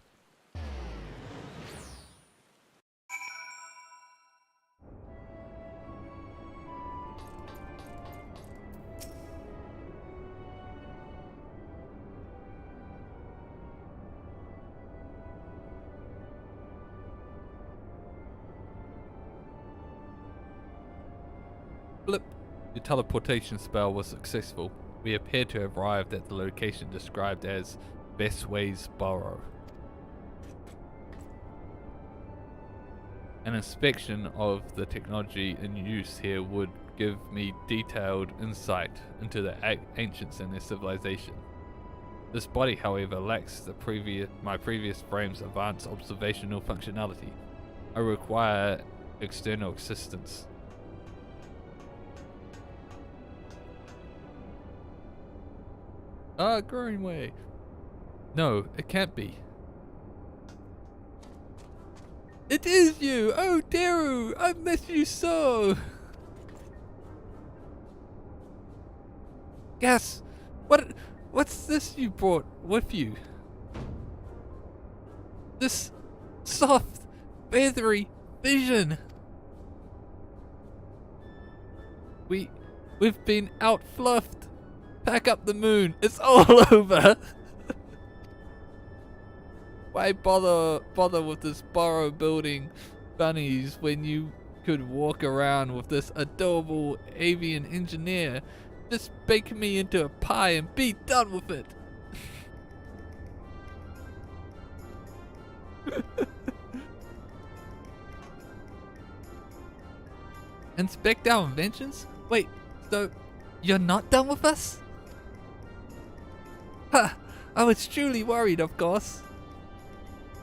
Blip. The teleportation spell was successful. We appear to have arrived at the location described as Bestway's Burrow. An inspection of the technology in use here would give me detailed insight into the ancients and their civilization. This body, however, lacks my previous frame's advanced observational functionality. I require external assistance. Greenway. No, it can't be. It is you! Oh, Daru! I miss you so! Gas! What's this you brought with you? This soft, feathery vision! We've been out fluffed! Pack up the moon, it's all over! Why bother with this burrow building bunnies when you could walk around with this adorable avian engineer? Just bake me into a pie and be done with it. Inspect our inventions? Wait, so you're not done with us? Ha! I was truly worried, of course.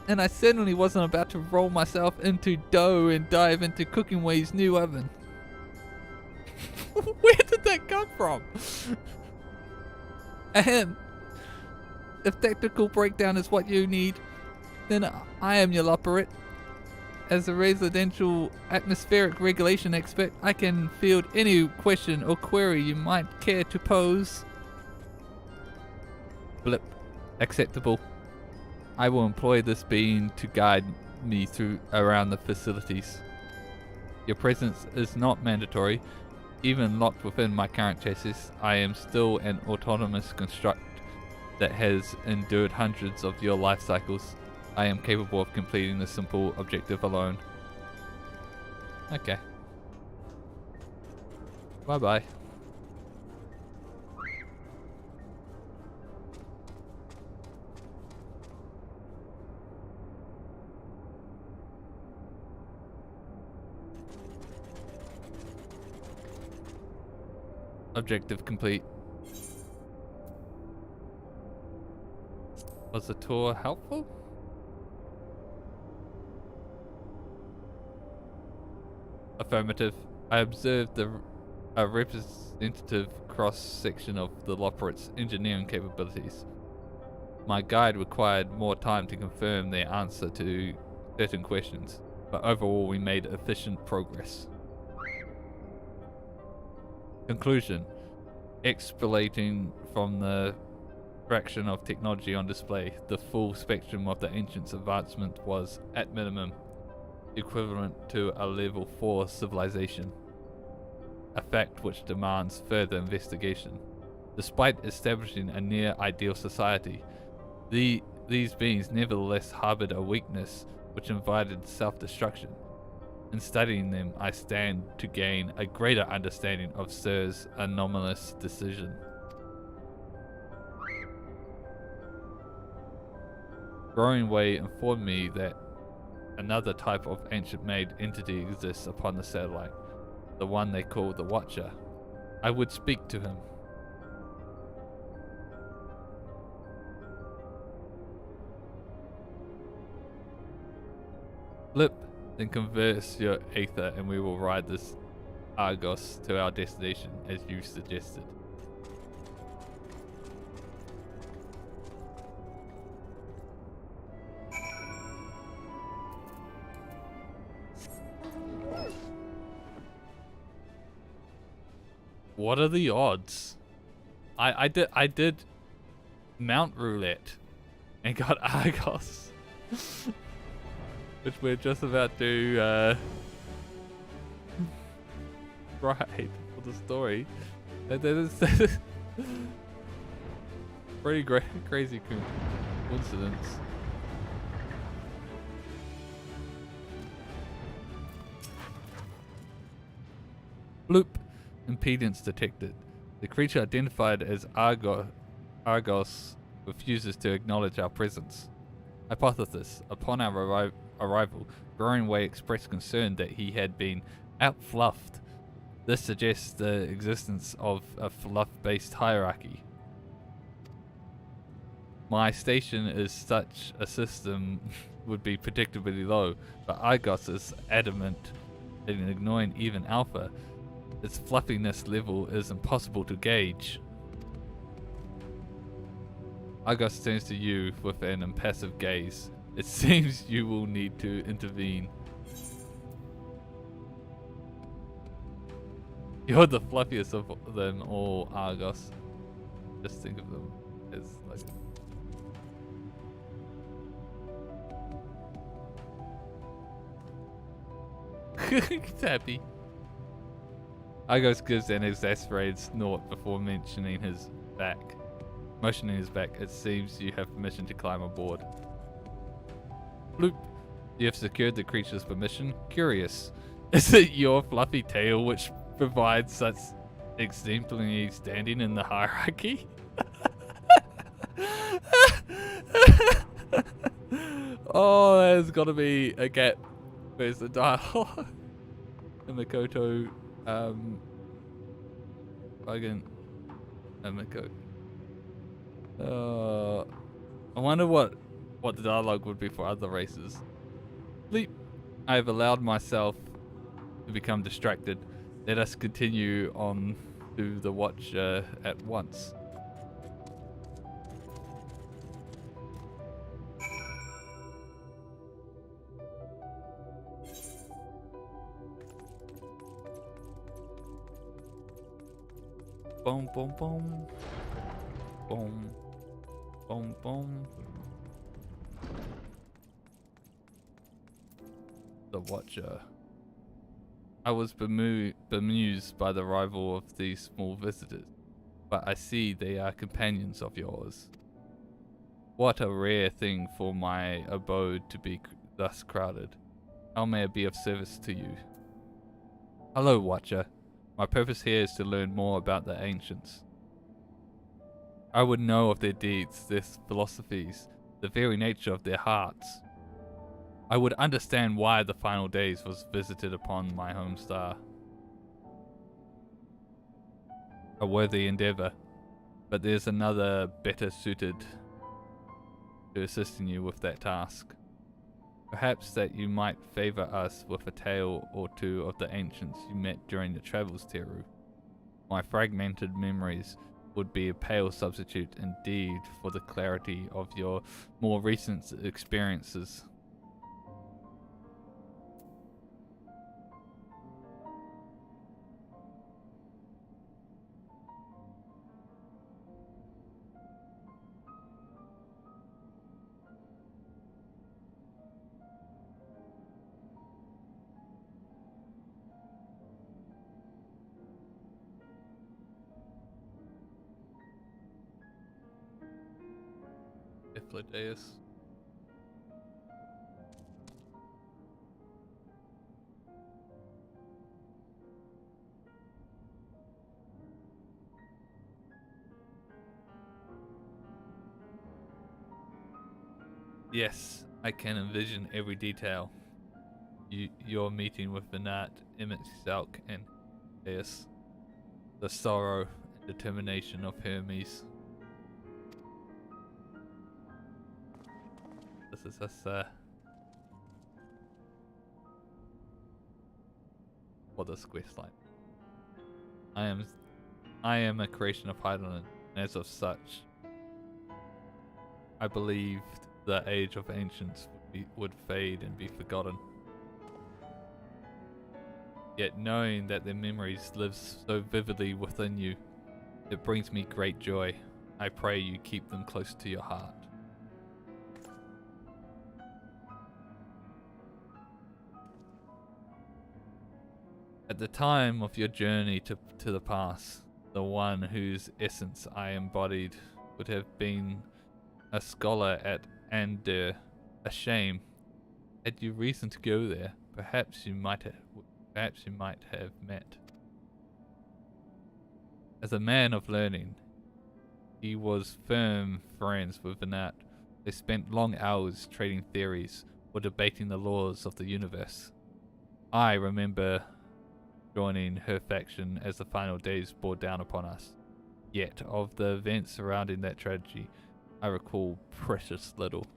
And I certainly wasn't about to roll myself into dough and dive into Cooking Way's new oven. Where did that come from? Ahem. If technical breakdown is what you need, then I am your operate. As a residential atmospheric regulation expert, I can field any question or query you might care to pose. Blip. Acceptable. I will employ this being to guide me around the facilities. Your presence is not mandatory. Even locked within my current chassis, I am still an autonomous construct that has endured hundreds of your life cycles. I am capable of completing this simple objective alone. Okay. Bye bye. Objective complete. Was the tour helpful? Affirmative. I observed a representative cross-section of the Loperate's engineering capabilities. My guide required more time to confirm their answer to certain questions, but overall we made efficient progress. Conclusion. Extrapolating from the fraction of technology on display, the full spectrum of the ancients' advancement was, at minimum, equivalent to a level 4 civilization, a fact which demands further investigation. Despite establishing a near-ideal society, these beings nevertheless harbored a weakness which invited self-destruction. In studying them, I stand to gain a greater understanding of Sir's anomalous decision. Growing Way informed me that another type of ancient-made entity exists upon the satellite, the one they call the Watcher. I would speak to him. Flip, then converse your Aether and we will ride this Argos to our destination as you suggested. What are the odds? I did Mount Roulette and got Argos. Which we're just about to ride for the story. That is pretty crazy coincidence. Bloop. Impedance detected. The creature identified as Argos refuses to acknowledge our presence. Hypothesis. Upon our arrival, Growing Way expressed concern that he had been outfluffed This suggests the existence of a fluff-based hierarchy. My station is such a system would be predictably low, but Argos is adamant in ignoring even alpha. Its fluffiness level is impossible to gauge. Argos turns to you with an impassive gaze. It seems you will need to intervene. You're the fluffiest of them all, Argos. Just think of them as like... He's happy. Argos gives an exasperated snort before motioning his back. It seems you have permission to climb aboard. Bloop. You have secured the creature's permission. Curious. Is it your fluffy tail which provides such exemplary standing in the hierarchy? Oh, there's gotta be a gap. Where's the dialogue? Makoto, fucking Makoto. I wonder what the dialogue would be for other races. Bleep. I have allowed myself to become distracted. Let us continue on to the watch at once. Boom, boom, boom. Boom. Boom, boom. The Watcher. I was bemused by the arrival of these small visitors, but I see they are companions of yours. What a rare thing for my abode to be thus crowded. How may I be of service to you? Hello, Watcher. My purpose here is to learn more about the ancients. I would know of their deeds, their philosophies, the very nature of their hearts. I would understand why the final days was visited upon my home star. A worthy endeavor, but there's another better suited to assisting you with that task. Perhaps that you might favor us with a tale or two of the ancients you met during the travels, Teru. My fragmented memories would be a pale substitute indeed for the clarity of your more recent experiences. Iflideus. Yes, I can envision every detail. Your meeting with Vinat, Emmett Salk, and Deus. The sorrow and determination of Hermes. This is us, what this quest like. I am a creation of Heidelin, and as of such, I believed the age of ancients would fade and be forgotten. Yet knowing that their memories live so vividly within you, it brings me great joy. I pray you keep them close to your heart. At the time of your journey to the past, the one whose essence I embodied would have been a scholar at Ander. A shame. Had you reason to go there, perhaps you might have met. As a man of learning, he was firm friends with Vinat. They spent long hours trading theories or debating the laws of the universe. I remember joining her faction as the final days bore down upon us. Yet, of the events surrounding that tragedy, I recall precious little.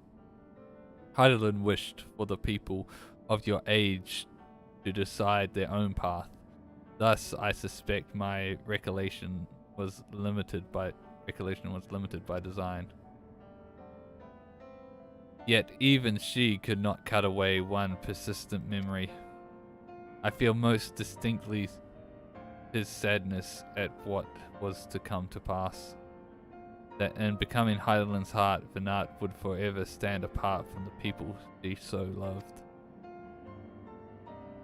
Hydaelyn wished for the people of your age to decide their own path. Thus, I suspect my recollection was limited by design. Yet even she could not cut away one persistent memory. I feel most distinctly his sadness at what was to come to pass. That in becoming Hydaelyn's heart, Venat would forever stand apart from the people she so loved.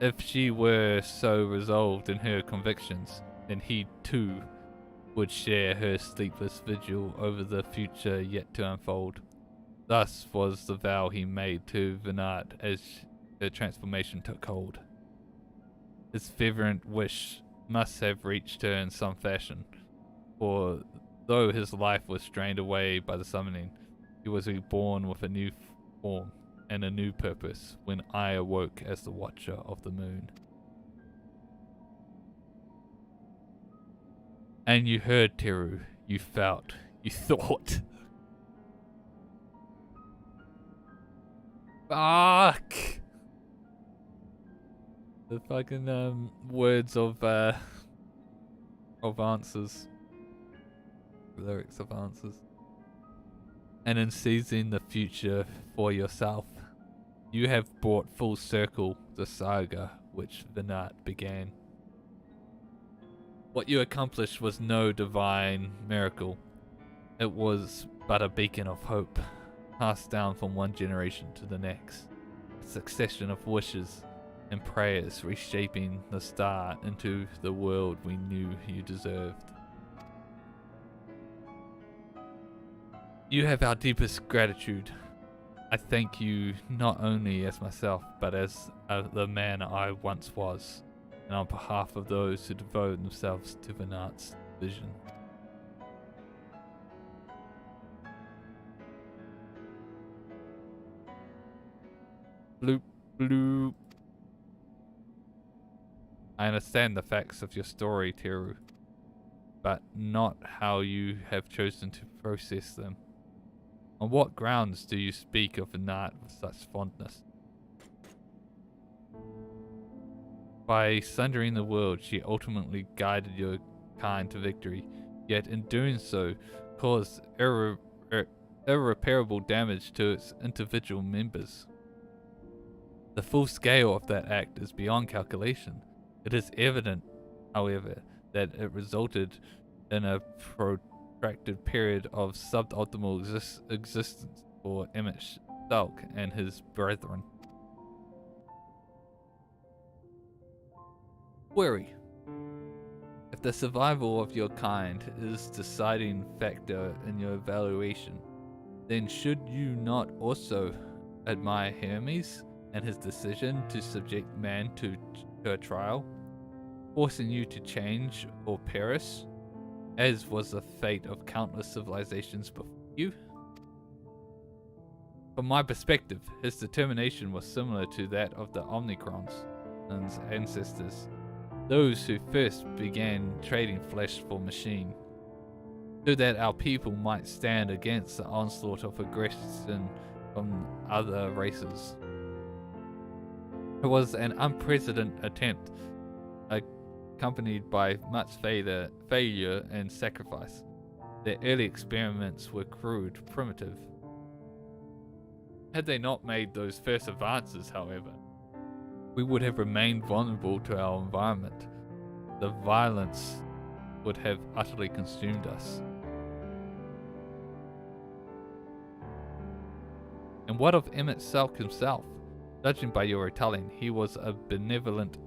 If she were so resolved in her convictions, then he too would share her sleepless vigil over the future yet to unfold. Thus was the vow he made to Venat as her transformation took hold. His fervent wish must have reached her in some fashion, for though his life was strained away by the summoning, he was reborn with a new form and a new purpose when I awoke as the Watcher of the Moon. And you heard, Teru, you felt, you thought. Fuck! The fucking words of answers. Lyrics of answers. And in seizing the future for yourself, you have brought full circle the saga which Venat began. What you accomplished was no divine miracle. It was but a beacon of hope, passed down from one generation to the next. A succession of wishes and prayers reshaping the star into the world we knew you deserved. You have our deepest gratitude. I thank you not only as myself, but as the man I once was, and on behalf of those who devote themselves to Venat's vision. Bloop, bloop. I understand the facts of your story, Teru, but not how you have chosen to process them. On what grounds do you speak of Venat with such fondness? By sundering the world, she ultimately guided your kind to victory, yet in doing so, caused irreparable damage to its individual members. The full scale of that act is beyond calculation. It is evident, however, that it resulted in a protracted period of suboptimal existence for Emmett Salk and his brethren. Query: if the survival of your kind is the deciding factor in your evaluation, then should you not also admire Hermes and his decision to subject man to a trial, forcing you to change or perish, as was the fate of countless civilizations before you? From my perspective, his determination was similar to that of the Omnicrons and ancestors, those who first began trading flesh for machine, so that our people might stand against the onslaught of aggression from other races. It was an unprecedented attempt, accompanied by much failure and sacrifice. Their early experiments were crude, primitive. Had they not made those first advances, however, we would have remained vulnerable to our environment. The violence would have utterly consumed us. And what of Emmett Salk himself? Judging by your retelling, he was a benevolent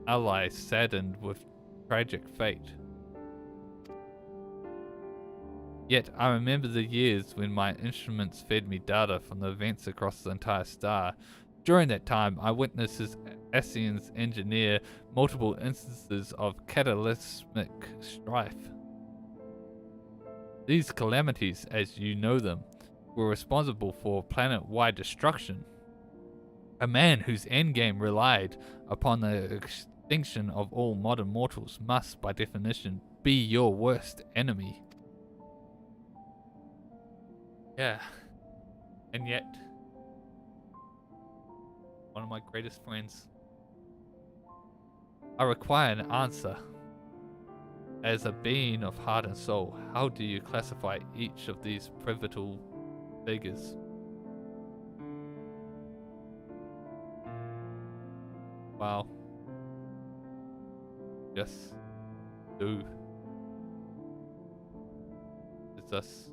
ally saddened with tragic fate. Yet I remember the years when my instruments fed me data from the events across the entire star. During that time, I witnessed his Ascians engineer multiple instances of cataclysmic strife. These calamities, as you know them, were responsible for planet-wide destruction. A man whose endgame relied upon the extinction of all modern mortals must, by definition, be your worst enemy. Yeah. And yet, one of my greatest friends. I require an answer. As a being of heart and soul, how do you classify each of these pivotal figures? Wow. Yes. Do. It's us.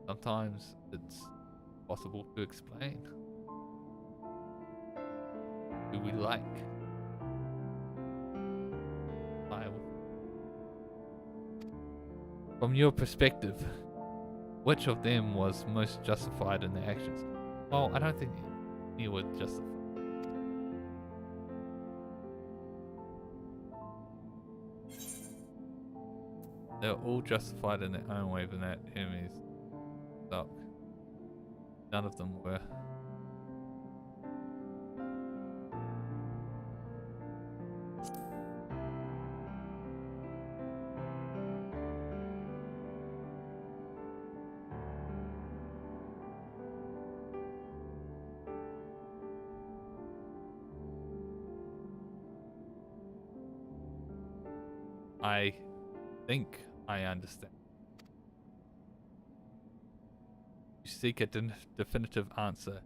Sometimes it's possible to explain. Who we like. From your perspective, which of them was most justified in their actions? Well, I don't think any were justified. They're all justified in their own way, but that Hermes suck. None of them were. I think I understand. You seek a definitive answer,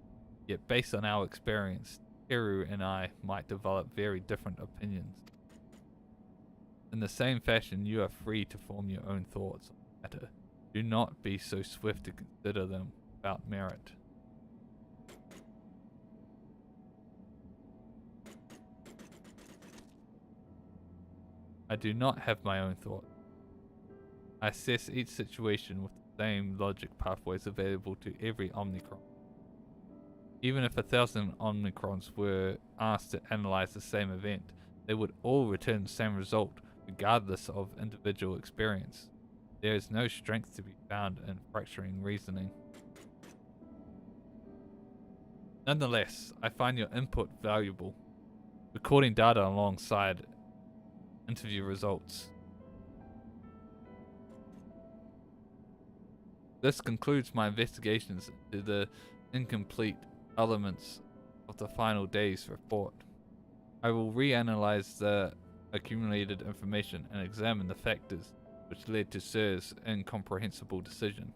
yet based on our experience, Teru and I might develop very different opinions. In the same fashion, you are free to form your own thoughts on the matter. Do not be so swift to consider them without merit. I do not have my own thoughts. I assess each situation with the same logic pathways available to every Omnicron. Even if 1,000 Omnicrons were asked to analyze the same event, they would all return the same result, regardless of individual experience. There is no strength to be found in fracturing reasoning. Nonetheless, I find your input valuable, recording data alongside interview results. This concludes my investigations into the incomplete elements of the final day's report. I will reanalyze the accumulated information and examine the factors which led to Sir's incomprehensible decision.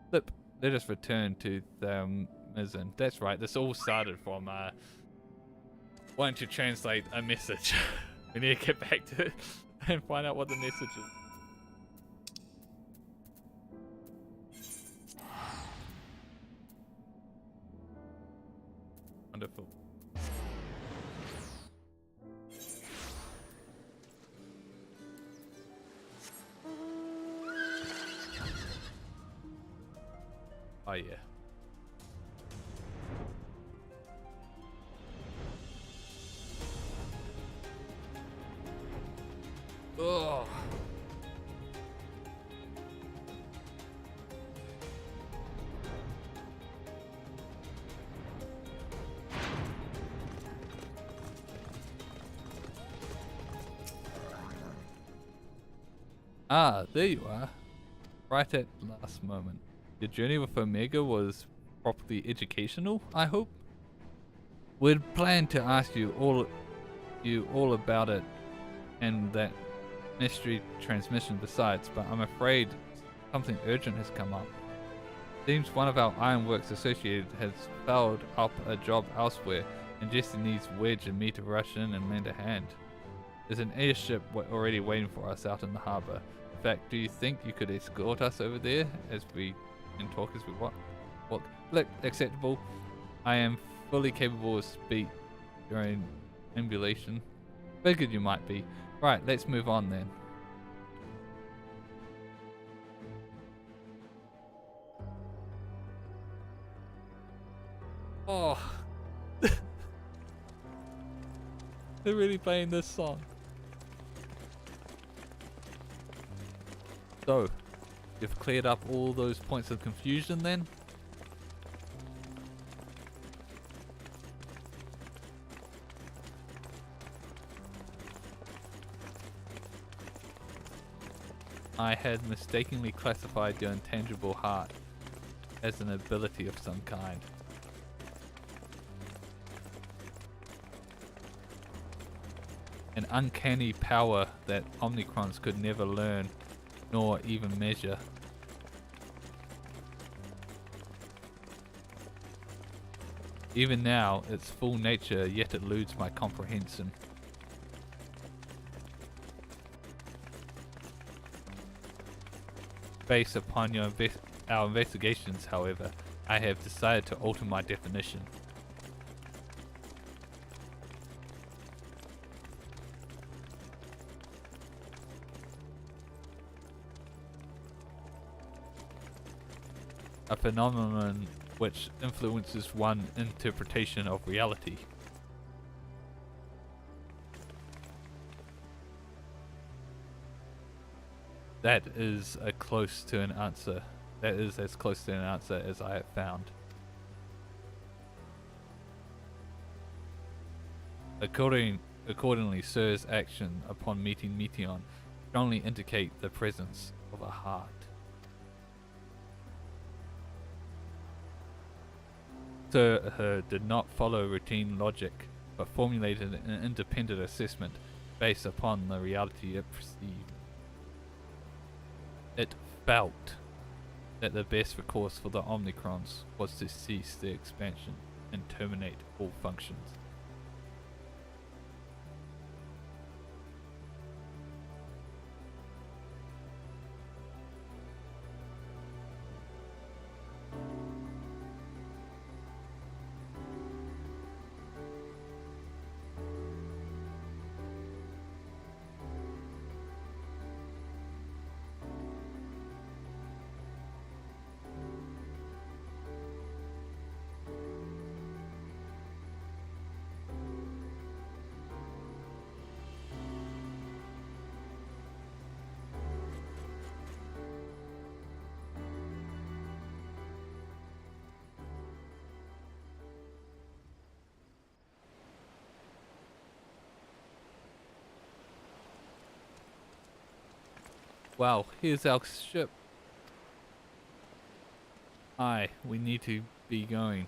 Flip, let us return to Thamizin. That's right, this all started from wanting to translate a message. We need to get back to it and find out what the message is. Wonderful. Oh yeah. Oh. Ah, there you are. Right at last moment. Your journey with Omega was properly educational, I hope? We'd planned to ask you all about it and that mystery transmission besides, but I'm afraid something urgent has come up. Seems one of our ironworks associated has fouled up a job elsewhere and just needs Wedge and me to rush in and lend a hand. There's an airship already waiting for us out in the harbour. In fact, do you think you could escort us over there as we can talk as we walk? Look, acceptable. I am fully capable of speech during ambulation. Figured you might be. Right, let's move on then. Oh. They're really playing this song. So, you've cleared up all those points of confusion then? I had mistakenly classified your intangible heart as an ability of some kind. An uncanny power that Omnicrons could never learn nor even measure. Even now, its full nature yet eludes my comprehension. Based upon our investigations, however, I have decided to alter my definition. A phenomenon which influences one interpretation of reality. That is as close to an answer as I have found. Accordingly, Sir's action upon meeting Meteon strongly indicate the presence of a heart. Sir did not follow routine logic, but formulated an independent assessment based upon the reality it perceived. It felt that the best recourse for the Omnicrons was to cease their expansion and terminate all functions. Wow, here's our ship. Aye, we need to be going.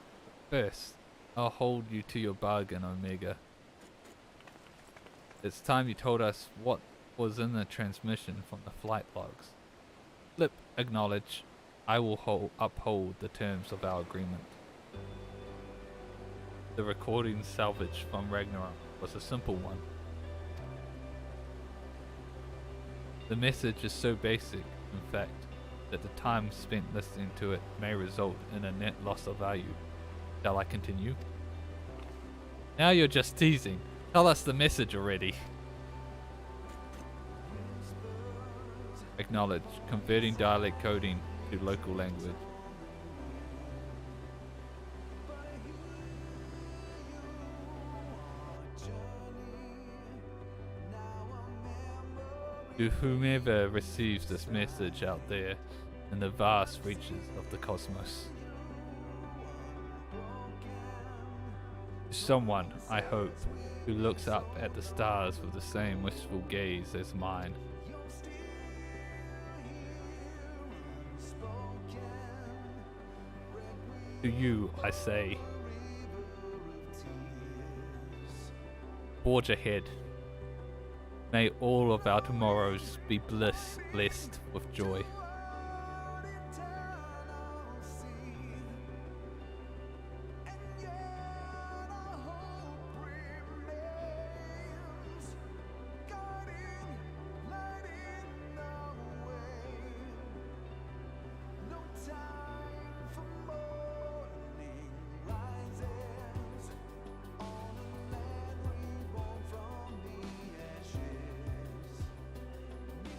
First, I'll hold you to your bargain, Omega. It's time you told us what was in the transmission from the flight logs. Flip, acknowledge. I will uphold the terms of our agreement. The recording salvaged from Ragnarok was a simple one. The message is so basic, in fact, that the time spent listening to it may result in a net loss of value. Shall I continue? Now you're just teasing. Tell us the message already. Acknowledge. Converting dialect coding to local language. To whomever receives this message out there in the vast reaches of the cosmos. To someone, I hope, who looks up at the stars with the same wistful gaze as mine. To you, I say, forge ahead. May all of our tomorrows be blessed with joy.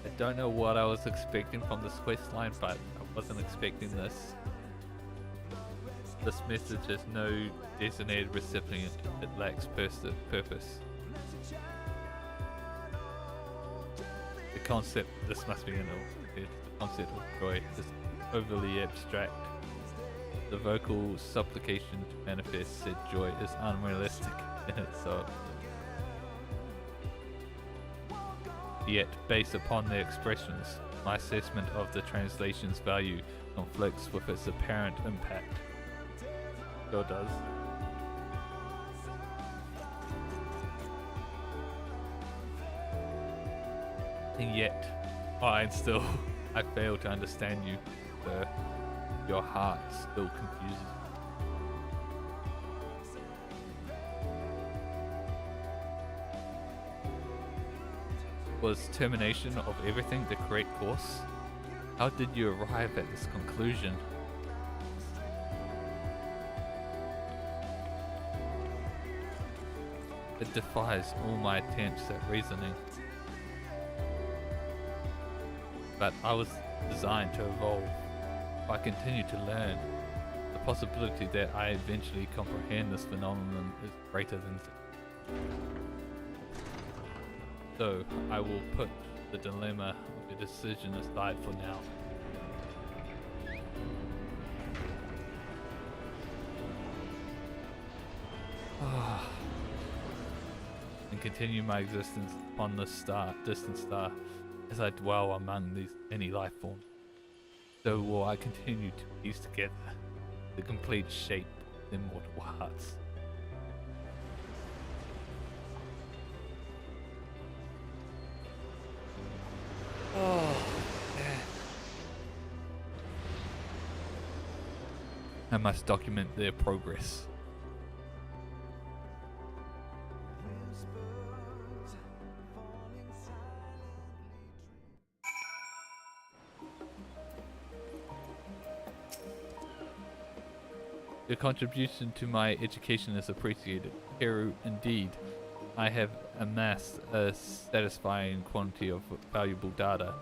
I don't know what I was expecting from this quest line, but I wasn't expecting this. This message has no designated recipient. It lacks purpose. The concept, this must be an the concept of joy is overly abstract. The vocal supplication to manifest said joy is unrealistic in itself. Yet, based upon their expressions, My assessment of the translation's value conflicts with its apparent impact. Sure does. And yet, I fail to understand you, sir. Your heart still confuses me. Was termination of everything the correct course? How did you arrive at this conclusion? It defies all my attempts at reasoning. But I was designed to evolve. If I continue to learn, the possibility that I eventually comprehend this phenomenon is greater than so I will put the dilemma of your decision aside for now. And continue my existence upon this distant star, as I dwell among these many life forms. So will I continue to piece together the complete shape of immortal hearts. Oh, man. I must document their progress. Your contribution to my education is appreciated. Heru, indeed, I have amassed a satisfying quantity of valuable data.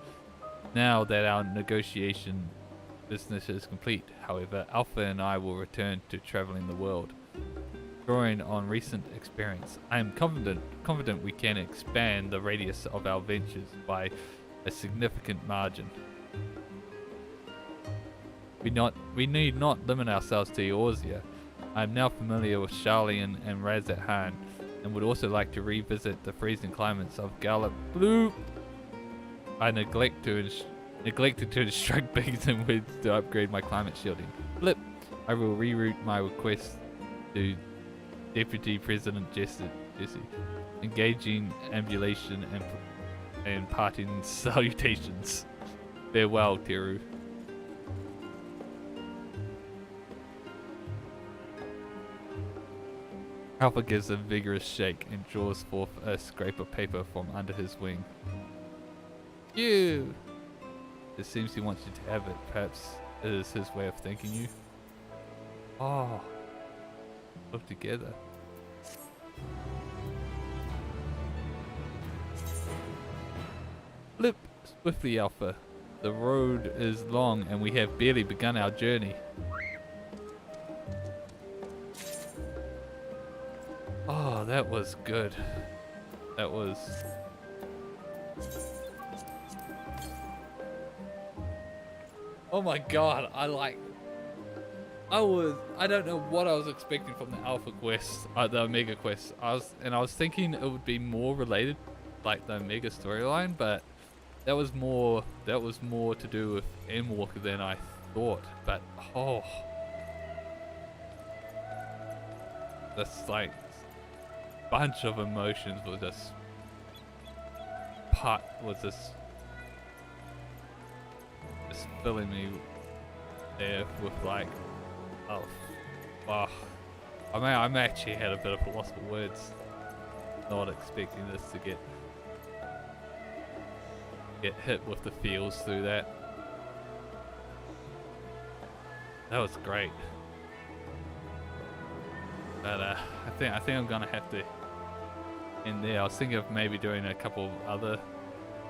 Now that our negotiation business is complete, however, Alpha and I will return to traveling the world. Drawing on recent experience, I am confident we can expand the radius of our ventures by a significant margin. We need not limit ourselves to Eorzea. I am now familiar with Sharlayan and Razathan, and would also like to revisit the freezing climates of Gallup Blue. I neglected to instruct Bigs and Wids to upgrade my climate shielding. Flip. I will reroute my request to Deputy President Jesse, engaging ambulation and parting salutations. Farewell, Teru. Alpha gives a vigorous shake and draws forth a scrap of paper from under his wing. You! It seems he wants you to have it. Perhaps it is his way of thanking you. Oh. Look together. Flip swiftly, Alpha. The road is long and we have barely begun our journey. Oh, that was good. That was... Oh my god, I don't know what I was expecting from the Alpha quest, the Omega quest. I was thinking it would be more related, like the Omega storyline, but that was more to do with Endwalker than I thought. But oh, that's like bunch of emotions was just filling me there with like, oh, wow. I'm actually had a bit of a loss for words. Not expecting this to get hit with the feels through that. That was great. But I think I'm gonna have to end there. I was thinking of maybe doing a couple of other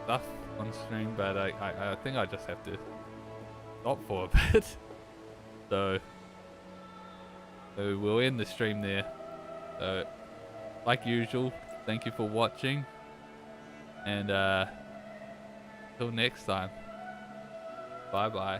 stuff on stream, but I think I just have to stop for a bit. So we'll end the stream there. So like usual, thank you for watching, and till next time, bye bye.